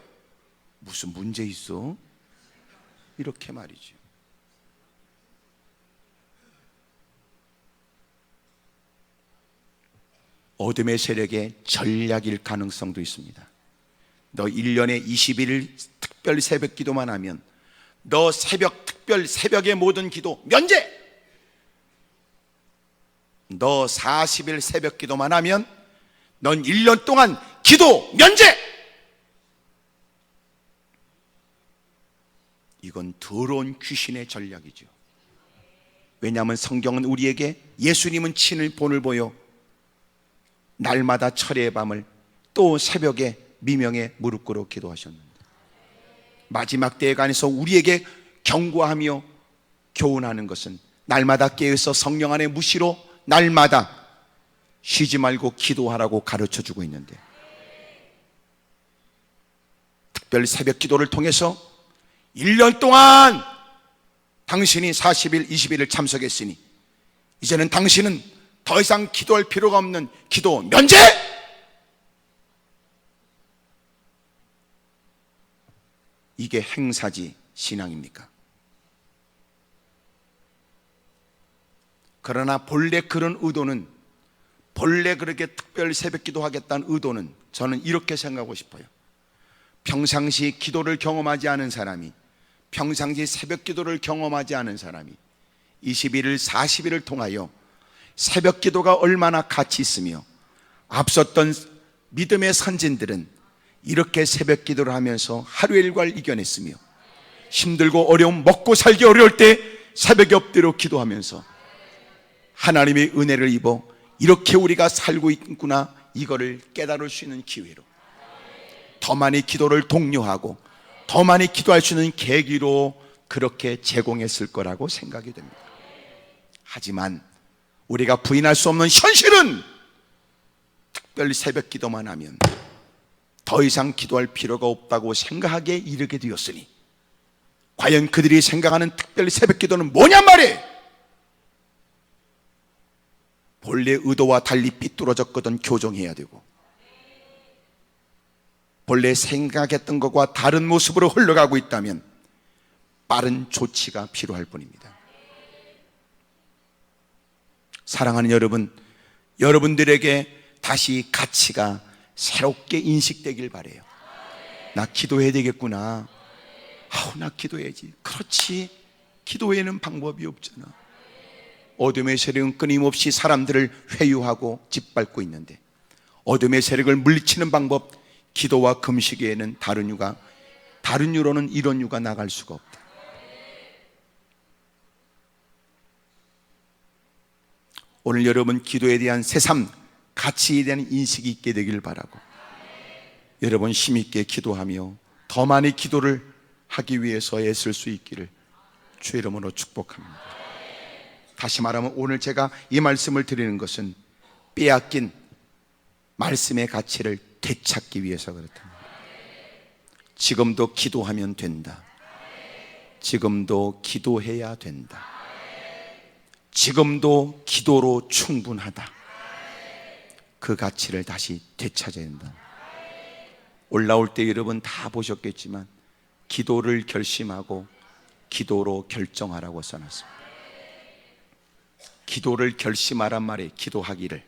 무슨 문제 있어? 이렇게 말이죠. 어둠의 세력의 전략일 가능성도 있습니다. 너 1년에 21일 특별 새벽 기도만 하면 너 특별 새벽의 모든 기도 면제! 너 40일 새벽 기도만 하면 넌 1년 동안 기도 면제! 이건 더러운 귀신의 전략이죠. 왜냐하면 성경은 우리에게 예수님은 친히 본을 보여 날마다 철야의 밤을 또 새벽에 미명에 무릎 꿇어 기도하셨는데, 마지막 때에 관해서 우리에게 경고하며 교훈하는 것은 날마다 깨어서 성령 안에 무시로 날마다 쉬지 말고 기도하라고 가르쳐주고 있는데, 특별 새벽 기도를 통해서 1년 동안 당신이 40일, 20일을 참석했으니 이제는 당신은 더 이상 기도할 필요가 없는 기도 면제! 이게 행사지 신앙입니까? 그러나 본래 그런 의도는, 본래 그렇게 특별 새벽 기도하겠다는 의도는 저는 이렇게 생각하고 싶어요. 평상시 기도를 경험하지 않은 사람이, 평상시 새벽 기도를 경험하지 않은 사람이 21일, 40일을 통하여 새벽 기도가 얼마나 가치 있으며, 앞섰던 믿음의 선진들은 이렇게 새벽 기도를 하면서 하루의 일과를 이겨냈으며, 힘들고 어려움, 먹고 살기 어려울 때 새벽에 엎드려 기도하면서 하나님의 은혜를 입어 이렇게 우리가 살고 있구나, 이거를 깨달을 수 있는 기회로, 더 많이 기도를 독려하고 더 많이 기도할 수 있는 계기로 그렇게 제공했을 거라고 생각이 됩니다. 하지만 우리가 부인할 수 없는 현실은 특별히 새벽 기도만 하면 더 이상 기도할 필요가 없다고 생각하게 이르게 되었으니, 과연 그들이 생각하는 특별히 새벽 기도는 뭐냔 말이에요. 본래 의도와 달리 삐뚤어졌거든 교정해야 되고, 본래 생각했던 것과 다른 모습으로 흘러가고 있다면 빠른 조치가 필요할 뿐입니다. 사랑하는 여러분, 여러분들에게 다시 가치가 새롭게 인식되길 바래요. 나 기도해야 되겠구나. 나 기도해야지. 그렇지, 기도에는 방법이 없잖아. 어둠의 세력은 끊임없이 사람들을 회유하고 짓밟고 있는데, 어둠의 세력을 물리치는 방법, 기도와 금식 외에는 다른 유로는 이런 유가 나갈 수가 없다. 오늘 여러분 기도에 대한 새삼, 가치에 대한 인식이 있게 되길 바라고, 여러분 힘있게 기도하며 더 많이 기도를 하기 위해서 애쓸 수 있기를 주의 이름으로 축복합니다. 다시 말하면 오늘 제가 이 말씀을 드리는 것은 빼앗긴 말씀의 가치를 되찾기 위해서 그렇답니다. 지금도 기도하면 된다. 지금도 기도해야 된다. 지금도 기도로 충분하다. 그 가치를 다시 되찾아야 된다. 올라올 때 여러분 다 보셨겠지만 기도를 결심하고 기도로 결정하라고 써놨습니다. 기도를 결심하란 말이에요. 기도하기를.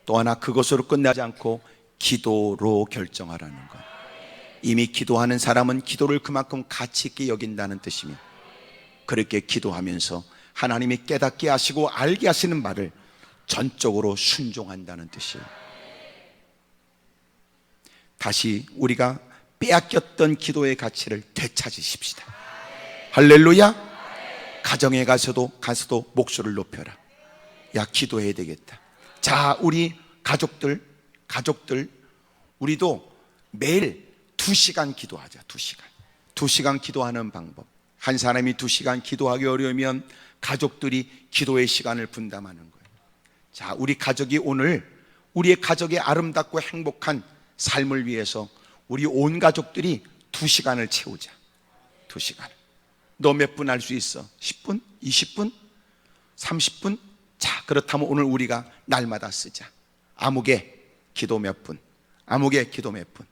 또 하나, 그것으로 끝나지 않고 기도로 결정하라는 것. 이미 기도하는 사람은 기도를 그만큼 가치 있게 여긴다는 뜻이며, 그렇게 기도하면서 하나님이 깨닫게 하시고 알게 하시는 말을 전적으로 순종한다는 뜻이에요. 다시 우리가 빼앗겼던 기도의 가치를 되찾으십시다. 할렐루야. 가정에 가서도 목소리를 높여라. 야, 기도해야 되겠다. 자, 우리 가족들 우리도 매일 2시간 기도하자. 2시간 기도하는 방법. 한 사람이 2시간 기도하기 어려우면 가족들이 기도의 시간을 분담하는 거예요. 자, 우리 가족이 오늘 우리의 가족의 아름답고 행복한 삶을 위해서 우리 온 가족들이 2시간을 채우자. 2시간. 너 몇 분 할 수 있어? 10분? 20분? 30분? 자, 그렇다면 오늘 우리가 날마다 쓰자. 아무개 기도 몇 분, 아무개 기도 몇 분.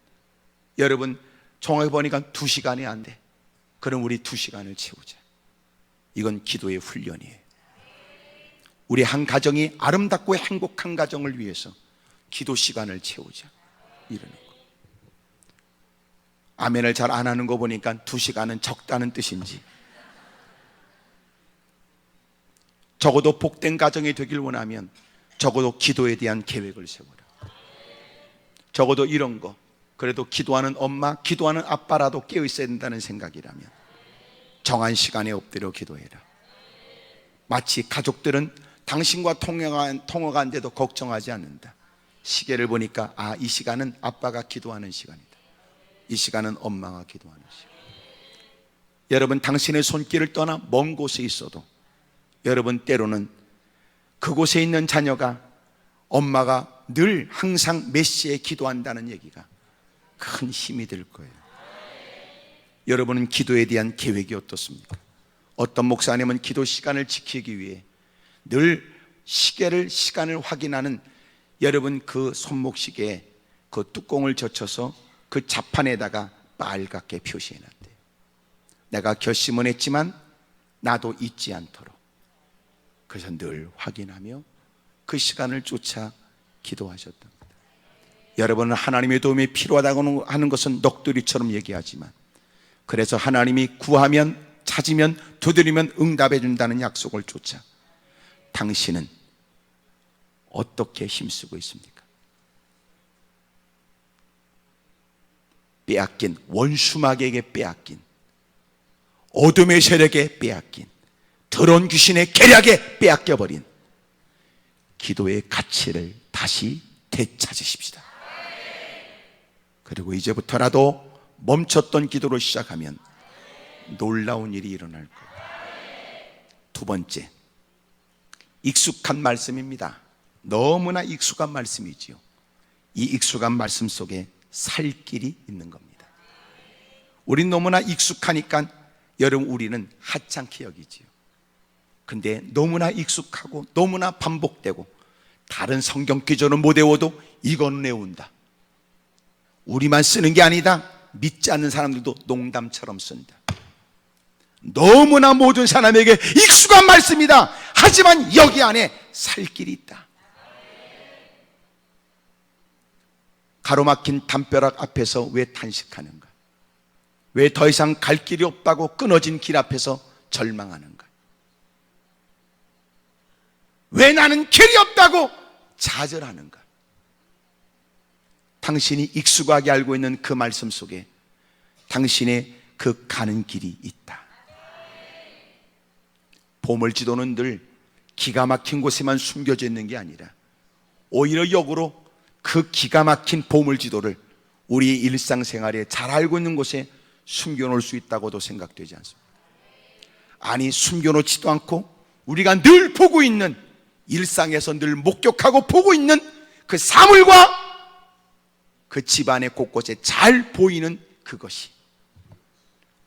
여러분 정확히 보니까 2시간이 안 돼. 그럼 우리 2시간을 채우자. 이건 기도의 훈련이에요. 우리 한 가정이 아름답고 행복한 가정을 위해서 기도 시간을 채우자. 이러는 거. 아멘을 잘 안 하는 거 보니까 2시간은 적다는 뜻인지, 적어도 복된 가정이 되길 원하면 적어도 기도에 대한 계획을 세워라. 적어도 이런 거, 그래도 기도하는 엄마, 기도하는 아빠라도 깨어 있어야 된다는 생각이라면 정한 시간에 엎드려 기도해라. 마치 가족들은 당신과 통화가 안 돼도 걱정하지 않는다. 시계를 보니까 이 시간은 아빠가 기도하는 시간이다. 이 시간은 엄마가 기도하는 시간. 여러분 당신의 손길을 떠나 먼 곳에 있어도 여러분 때로는 그곳에 있는 자녀가 엄마가 늘 항상 몇 시에 기도한다는 얘기가 큰 힘이 될 거예요. 여러분은 기도에 대한 계획이 어떻습니까? 어떤 목사님은 기도 시간을 지키기 위해 늘 시간을 확인하는 여러분 그 손목시계에 그 뚜껑을 젖혀서 그 자판에다가 빨갛게 표시해놨대요. 내가 결심은 했지만 나도 잊지 않도록. 그래서 늘 확인하며 그 시간을 쫓아 기도하셨답니다. 여러분은 하나님의 도움이 필요하다고 하는 것은 넋두리처럼 얘기하지만, 그래서 하나님이 구하면, 찾으면, 두드리면 응답해 준다는 약속을 쫓아 당신은 어떻게 힘쓰고 있습니까? 빼앗긴, 원수마귀에게 빼앗긴, 어둠의 세력에 빼앗긴, 더러운 귀신의 계략에 빼앗겨버린 기도의 가치를 다시 되찾으십시다. 그리고 이제부터라도 멈췄던 기도로 시작하면 놀라운 일이 일어날 거예요. 두 번째, 익숙한 말씀입니다. 너무나 익숙한 말씀이지요. 이 익숙한 말씀 속에 살 길이 있는 겁니다. 우린 너무나 익숙하니까 여러분 우리는 하찮게 여기지요. 근데 너무나 익숙하고 너무나 반복되고 다른 성경 기조는 못 외워도 이건 외운다. 우리만 쓰는 게 아니다. 믿지 않는 사람들도 농담처럼 쓴다. 너무나 모든 사람에게 익숙한 말씀이다. 하지만 여기 안에 살 길이 있다. 가로막힌 담벼락 앞에서 왜 탄식하는가? 왜 더 이상 갈 길이 없다고 끊어진 길 앞에서 절망하는가? 왜 나는 길이 없다고 좌절하는가? 당신이 익숙하게 알고 있는 그 말씀 속에 당신의 그 가는 길이 있다. 보물지도는 늘 기가 막힌 곳에만 숨겨져 있는 게 아니라 오히려 역으로 그 기가 막힌 보물지도를 우리의 일상생활에 잘 알고 있는 곳에 숨겨놓을 수 있다고도 생각되지 않습니다. 아니, 숨겨놓지도 않고 우리가 늘 보고 있는, 일상에서 늘 목격하고 보고 있는 그 사물과 그 집안의 곳곳에 잘 보이는 그것이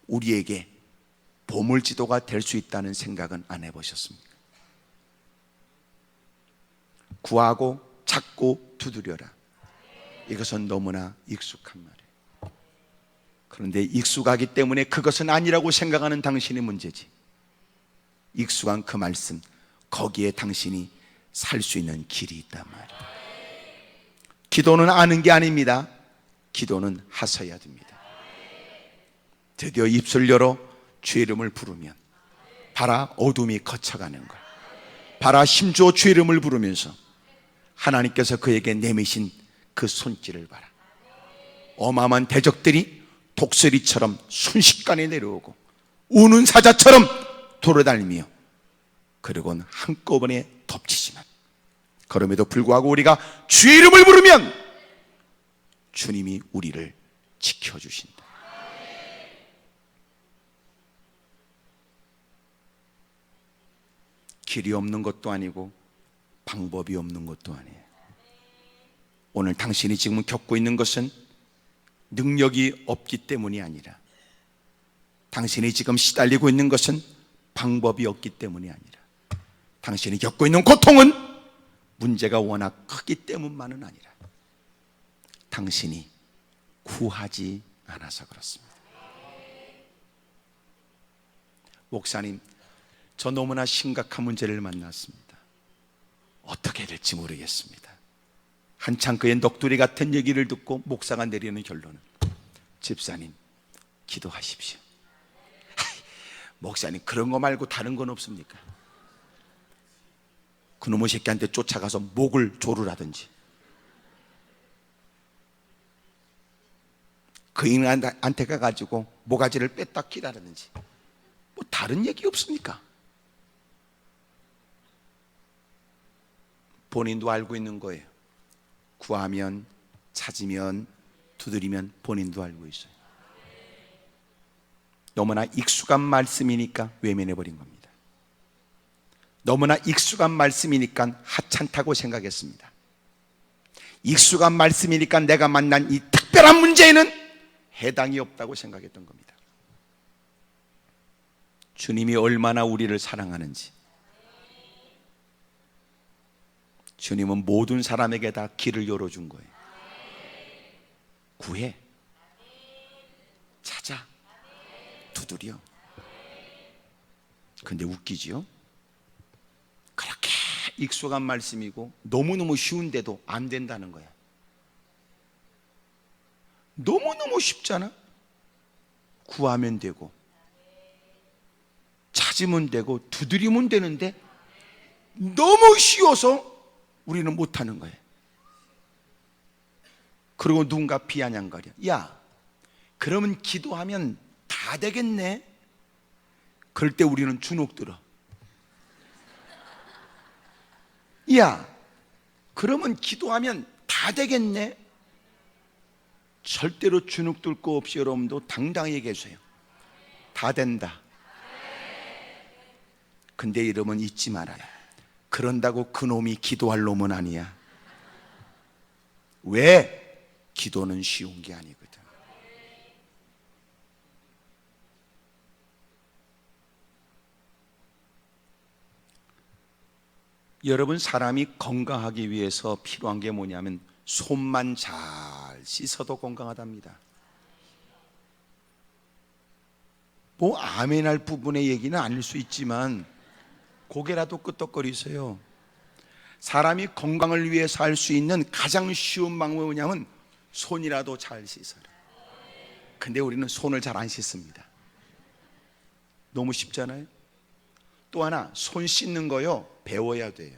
우리에게 보물지도가 될 수 있다는 생각은 안 해보셨습니까? 구하고 찾고 두드려라. 이것은 너무나 익숙한 말이에요. 그런데 익숙하기 때문에 그것은 아니라고 생각하는 당신의 문제지. 익숙한 그 말씀, 거기에 당신이 살 수 있는 길이 있단 말이에요. 기도는 아는 게 아닙니다. 기도는 하셔야 됩니다. 드디어 입술 열어 주의 이름을 부르면 봐라, 어둠이 거쳐가는 것. 봐라, 힘주어 주의 이름을 부르면서 하나님께서 그에게 내미신 그 손길을 봐라. 어마어마한 대적들이 독수리처럼 순식간에 내려오고 우는 사자처럼 돌아다니며 그리고는 한꺼번에 덮치지만 그럼에도 불구하고 우리가 주의 이름을 부르면 주님이 우리를 지켜주신다. 길이 없는 것도 아니고 방법이 없는 것도 아니에요. 오늘 당신이 지금 겪고 있는 것은 능력이 없기 때문이 아니라, 당신이 지금 시달리고 있는 것은 방법이 없기 때문이 아니라, 당신이 겪고 있는 고통은 문제가 워낙 크기 때문만은 아니라 당신이 구하지 않아서 그렇습니다. 목사님, 저 너무나 심각한 문제를 만났습니다. 어떻게 해야 될지 모르겠습니다. 한창 그의 넋두리 같은 얘기를 듣고 목사가 내리는 결론은, 집사님, 기도하십시오. 목사님, 그런 거 말고 다른 건 없습니까? 그놈의 새끼한테 쫓아가서 목을 조르라든지, 그 인간한테 가가지고 모가지를 뺐다 끼라든지, 뭐 다른 얘기 없습니까? 본인도 알고 있는 거예요. 구하면, 찾으면, 두드리면 본인도 알고 있어요. 너무나 익숙한 말씀이니까 외면해버린 겁니다. 너무나 익숙한 말씀이니까 하찮다고 생각했습니다. 익숙한 말씀이니까 내가 만난 이 특별한 문제에는 해당이 없다고 생각했던 겁니다. 주님이 얼마나 우리를 사랑하는지. 주님은 모든 사람에게 다 길을 열어준 거예요. 구해, 찾아, 두드려. 근데 웃기지요? 그렇게 익숙한 말씀이고 너무너무 쉬운데도 안 된다는 거야. 너무너무 쉽잖아. 구하면 되고 찾으면 되고 두드리면 되는데 너무 쉬워서 우리는 못하는 거예요. 그리고 누군가 비아냥거려. 야, 그러면 기도하면 다 되겠네. 그럴 때 우리는 주눅들어. 야, 그러면 기도하면 다 되겠네. 절대로 주눅들 거 없이 여러분도 당당히 계세요. 다 된다. 근데 여러분 잊지 말아요. 그런다고 그놈이 기도할 놈은 아니야. 왜? 기도는 쉬운 게 아니거든. 여러분, 사람이 건강하기 위해서 필요한 게 뭐냐면 손만 잘 씻어도 건강하답니다. 뭐 아멘할 부분의 얘기는 아닐 수 있지만 고개라도 끄덕거리세요. 사람이 건강을 위해서 할 수 있는 가장 쉬운 방법은 뭐냐면 손이라도 잘 씻어라. 근데 우리는 손을 잘 안 씻습니다. 너무 쉽잖아요. 또 하나, 손 씻는 거요, 배워야 돼요.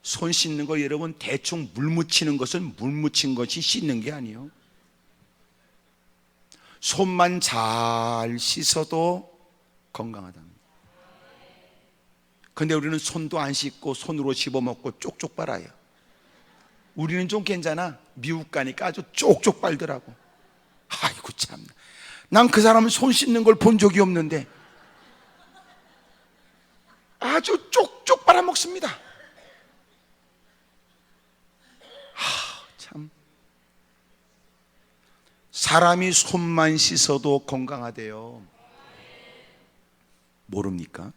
손 씻는 거 여러분 대충 물 묻히는 것은 물 묻힌 것이 씻는 게 아니에요. 손만 잘 씻어도 건강하답니다. 근데 우리는 손도 안 씻고 손으로 집어먹고 쪽쪽 빨아요. 우리는 좀 괜찮아. 미국 가니까 아주 쪽쪽 빨더라고. 아이고 참, 난 그 사람은 손 씻는 걸 본 적이 없는데 아주 쪽쪽 빨아먹습니다. 참, 사람이 손만 씻어도 건강하대요. 모릅니까?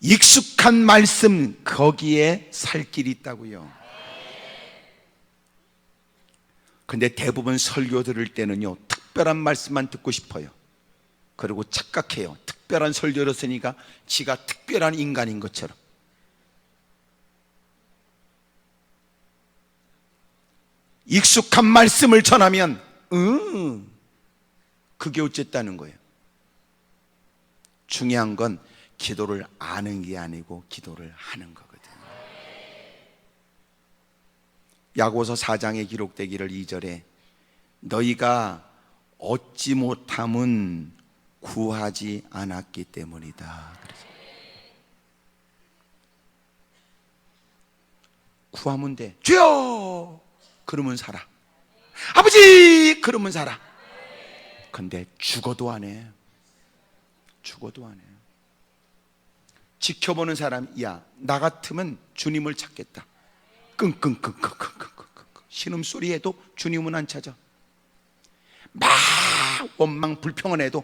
익숙한 말씀, 거기에 살 길이 있다고요. 근데 대부분 설교 들을 때는요, 특별한 말씀만 듣고 싶어요. 그리고 착각해요. 특별한 설교를 쓰니까 지가 특별한 인간인 것처럼. 익숙한 말씀을 전하면 그게 어쨌다는 거예요. 중요한 건 기도를 아는 게 아니고 기도를 하는 거거든요. 야고보서 4장에 기록되기를 2절에 너희가 얻지 못함은 구하지 않았기 때문이다. 그래서 구하면 돼. 주여! 그러면 살아. 아버지! 그러면 살아. 근데 죽어도 안 해. 죽어도 안 해. 지켜보는 사람, 야, 나 같으면 주님을 찾겠다. 끙끙끙끙끙끙끙 신음소리해도 주님은 안 찾아. 막 원망 불평을 해도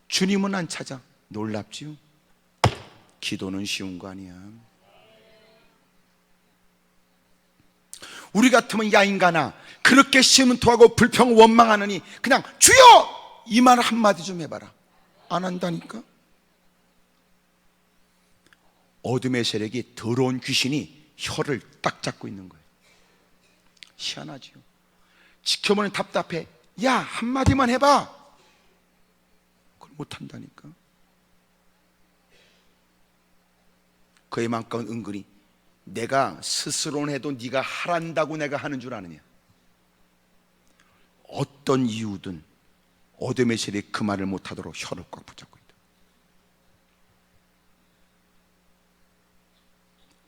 주님은 안 찾아. 놀랍지요? 기도는 쉬운 거 아니야. 우리 같으면 야 인간아, 그렇게 심은토하고 불평 원망하느니 그냥 주여! 이 말 한마디 좀 해봐라. 안 한다니까. 어둠의 세력이, 더러운 귀신이 혀를 딱 잡고 있는 거예요. 희한하지요. 지켜보는 답답해. 야 한마디만 해봐. 그걸 못한다니까. 그에 만큼 은근히 내가 스스로는 해도 네가 하란다고 내가 하는 줄 아느냐. 어떤 이유든 어둠의 세력이 그 말을 못하도록 혀를 꽉 붙잡고 있다.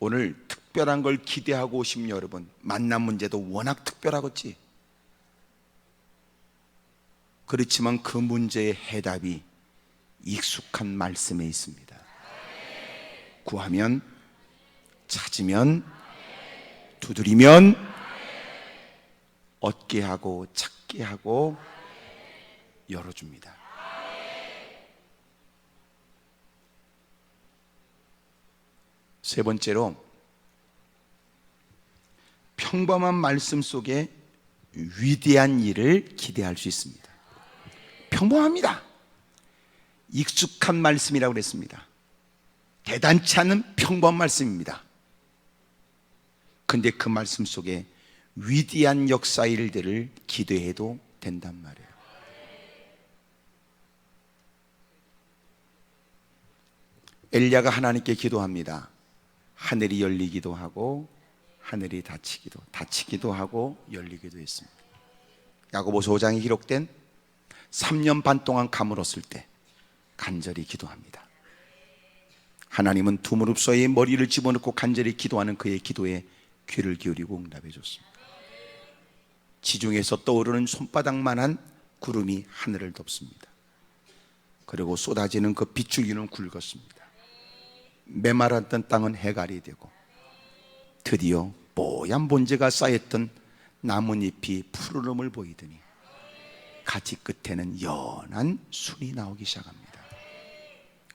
오늘 특별한 걸 기대하고 오신 여러분, 만남 문제도 워낙 특별하겠지. 그렇지만 그 문제의 해답이 익숙한 말씀에 있습니다. 구하면, 찾으면, 두드리면 얻게 하고 찾게 하고 열어줍니다. 세 번째로, 평범한 말씀 속에 위대한 일을 기대할 수 있습니다. 평범합니다. 익숙한 말씀이라고 그랬습니다. 대단치 않은 평범한 말씀입니다. 근데 그 말씀 속에 위대한 역사 일들을 기대해도 된단 말이에요. 엘리야가 하나님께 기도합니다. 하늘이 열리기도 하고 하늘이 닫히기도 하고 열리기도 했습니다. 야고보서 5장에 기록된 3년 반 동안 가물었을 때 간절히 기도합니다. 하나님은 두 무릎 사이에 머리를 집어넣고 간절히 기도하는 그의 기도에 귀를 기울이고 응답해 줬습니다. 지중해에서 떠오르는 손바닥만한 구름이 하늘을 덮습니다. 그리고 쏟아지는 그 빗줄기는 굵었습니다. 메마랐던 땅은 해갈이 되고 드디어 뽀얀 본재가 쌓였던 나뭇잎이 푸르름을 보이더니 가지 끝에는 연한 순이 나오기 시작합니다.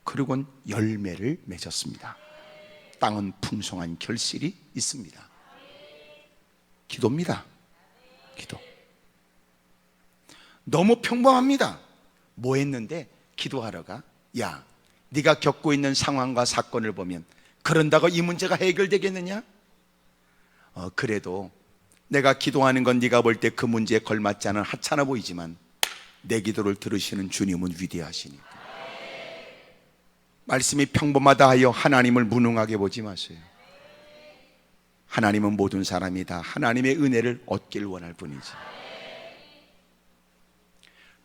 그리고는 열매를 맺었습니다. 땅은 풍성한 결실이 있습니다. 기도입니다. 기도. 너무 평범합니다. 뭐 했는데 기도하러 가? 야, 네가 겪고 있는 상황과 사건을 보면 그런다고 이 문제가 해결되겠느냐? 그래도 내가 기도하는 건 네가 볼 때 그 문제에 걸맞지 않은 하찮아 보이지만 내 기도를 들으시는 주님은 위대하시니까. 말씀이 평범하다 하여 하나님을 무능하게 보지 마세요. 하나님은 모든 사람이 다 하나님의 은혜를 얻길 원할 뿐이지.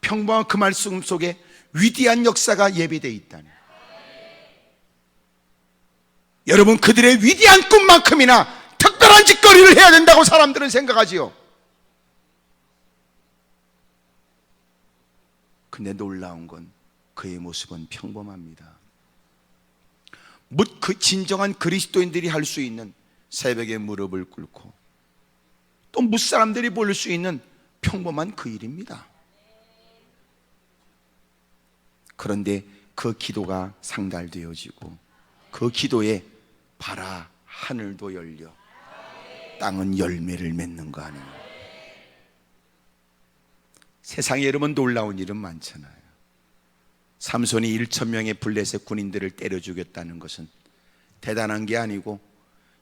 평범한 그 말씀 속에 위대한 역사가 예비되어 있다니. 여러분, 그들의 위대한 꿈만큼이나 특별한 짓거리를 해야 된다고 사람들은 생각하지요. 근데 놀라운 건 그의 모습은 평범합니다. 묻 그 진정한 그리스도인들이 할 수 있는 새벽에 무릎을 꿇고 또 무사람들이 볼 수 있는 평범한 그 일입니다. 그런데 그 기도가 상달되어지고 그 기도에 봐라, 하늘도 열려 땅은 열매를 맺는 거 아니에요. 세상에 여러분 놀라운 일은 많잖아요. 삼손이 1,000명의 블레셋 군인들을 때려 죽였다는 것은 대단한 게 아니고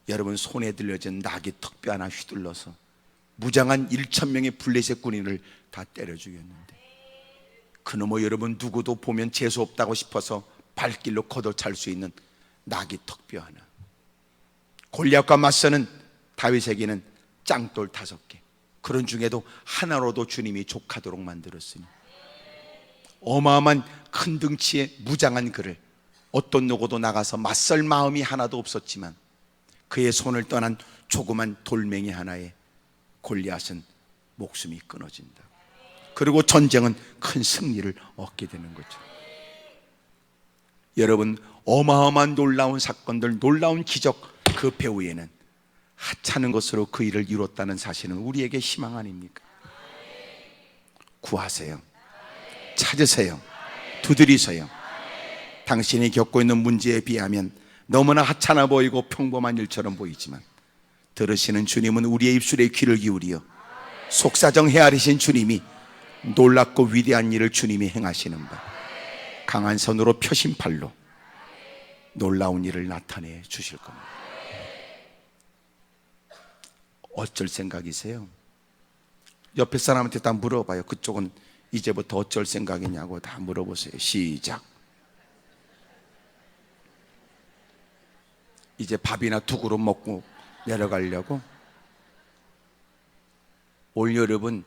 여러분 손에 들려진 나귀 턱뼈 하나 휘둘러서 무장한 1,000명의 블레셋 군인을 다 때려 죽였는데 그놈의 여러분 누구도 보면 재수없다고 싶어서 발길로 걷어찰 수 있는 나귀 턱뼈 하나. 골리앗과 맞서는 다윗에게는 짱돌 5개, 그런 중에도 하나로도 주님이 족하도록 만들었으니 어마어마한 큰 덩치의 무장한 그를 어떤 누구도 나가서 맞설 마음이 하나도 없었지만 그의 손을 떠난 조그만 돌멩이 하나에 골리앗은 목숨이 끊어진다. 그리고 전쟁은 큰 승리를 얻게 되는 거죠. 여러분, 어마어마한 놀라운 사건들, 놀라운 기적, 그 배후에는 하찮은 것으로 그 일을 이뤘다는 사실은 우리에게 희망 아닙니까? 구하세요. 찾으세요. 두드리세요. 당신이 겪고 있는 문제에 비하면 너무나 하찮아 보이고 평범한 일처럼 보이지만 들으시는 주님은 우리의 입술에 귀를 기울이어 속사정 헤아리신 주님이 놀랍고 위대한 일을 주님이 행하시는 바 강한 손으로 펴신 팔로 놀라운 일을 나타내 주실 겁니다. 어쩔 생각이세요? 옆에 사람한테 다 물어봐요. 그쪽은 이제부터 어쩔 생각이냐고 다 물어보세요. 시작. 이제 밥이나 두 그릇 먹고 내려가려고? 올 여러분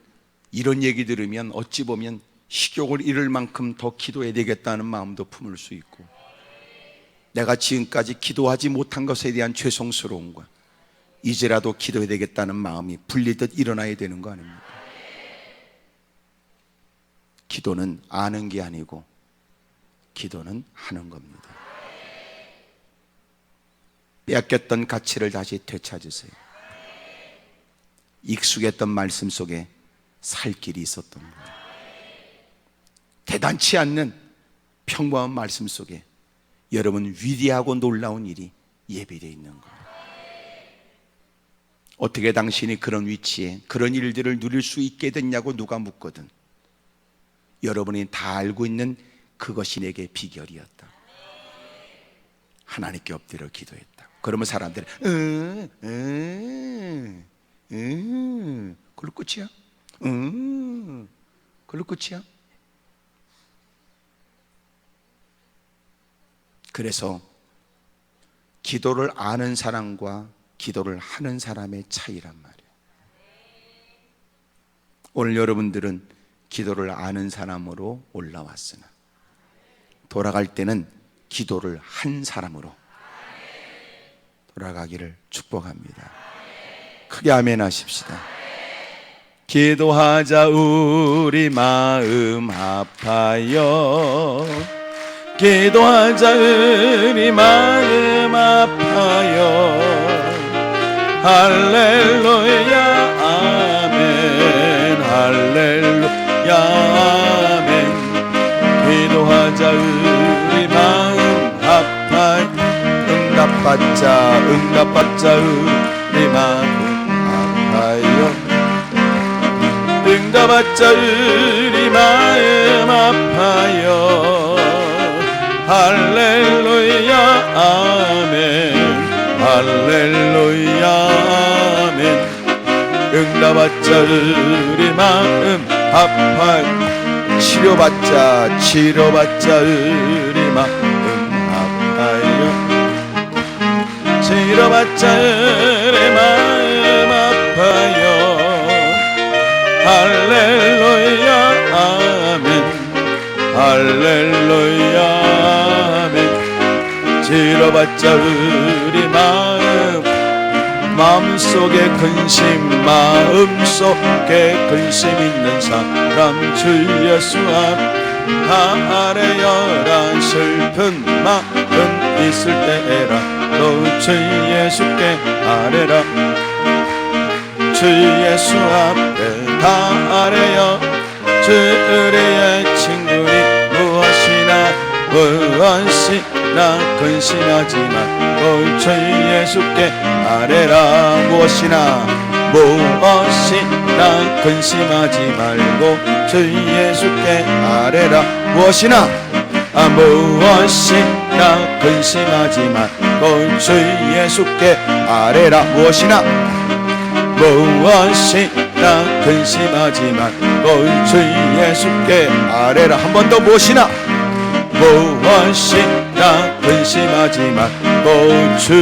이런 얘기 들으면 어찌 보면 식욕을 잃을 만큼 더 기도해야 되겠다는 마음도 품을 수 있고, 내가 지금까지 기도하지 못한 것에 대한 죄송스러움과 이제라도 기도해야 되겠다는 마음이 불리듯 일어나야 되는 거 아닙니까? 기도는 아는 게 아니고 기도는 하는 겁니다. 빼앗겼던 가치를 다시 되찾으세요. 익숙했던 말씀 속에 살 길이 있었던 거예요. 대단치 않는 평범한 말씀 속에 여러분 위대하고 놀라운 일이 예비되어 있는 거예요. 어떻게 당신이 그런 위치에 그런 일들을 누릴 수 있게 됐냐고 누가 묻거든 여러분이 다 알고 있는 그것이 내게 비결이었다. 하나님께 엎드려 기도했다. 그러면 사람들이 그걸로 끝이야? 그걸로 끝이야? 그래서 기도를 아는 사람과 기도를 하는 사람의 차이란 말이에요. 오늘 여러분들은 기도를 아는 사람으로 올라왔으나 돌아갈 때는 기도를 한 사람으로 돌아가기를 축복합니다. 크게 아멘 하십시다. 기도하자 우리 마음 아파요. 기도하자 우리 마음 아파요. 할렐루야 아멘 할렐루야 아멘. 기도하자 우리 마음 아파요. 응답받자 우리 마음 아파요. 응답받자 우리 마음 아파요. 할렐루야 아멘 할렐루야 아멘. 응답받자 우리 마음 아파요. 치료받자 우리 마음 아파요. 치료받자 우리 마음 아파요. 할렐루야 아멘 할렐루야 아멘. 치료받자 우리 마음속에 근심 있는 사람 주 예수 앞 다 아뢰어라. 슬픈 마음 있을 때라도 주 예수께 아뢰라. 주 예수 앞에 다 아뢰어. 주 우리의 친구니 무엇이나 근심하지 말고 주 예수께 아뢰라. 무엇이나 근심하지 말고 주 예수께 아뢰라. 무엇이나 근심하지 말고 주 예수께 아뢰라. 무엇이나 근심하지 말고 주 예수께 아뢰라. 한 번 더 무엇이나 근심하지 말고 주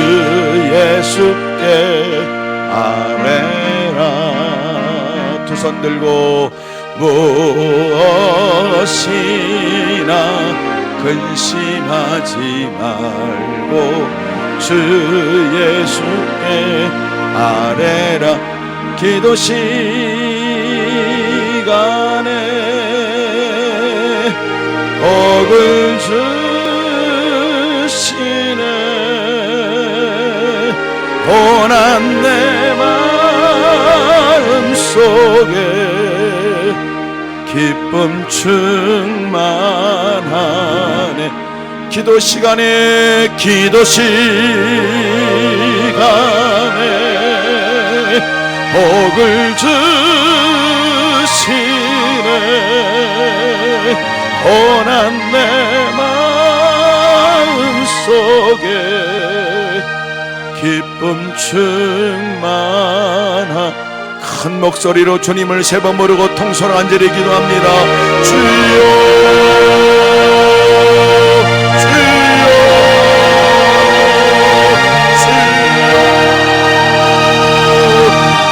예수께 아뢰라. 두 손 들고 무엇이나 근심하지 말고 주 예수께 아뢰라. 기도 시간에 복을 주시네. 고난 내 마음 속에 기쁨 충만하네. 기도 시간에 복을 주시네. 고난 내 마음 속에 기쁨 충만하. 큰 목소리로 주님을 세 번 부르고 통솔 간절히 기도합니다. 주여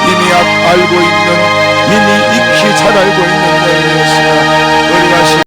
이미 알고 있는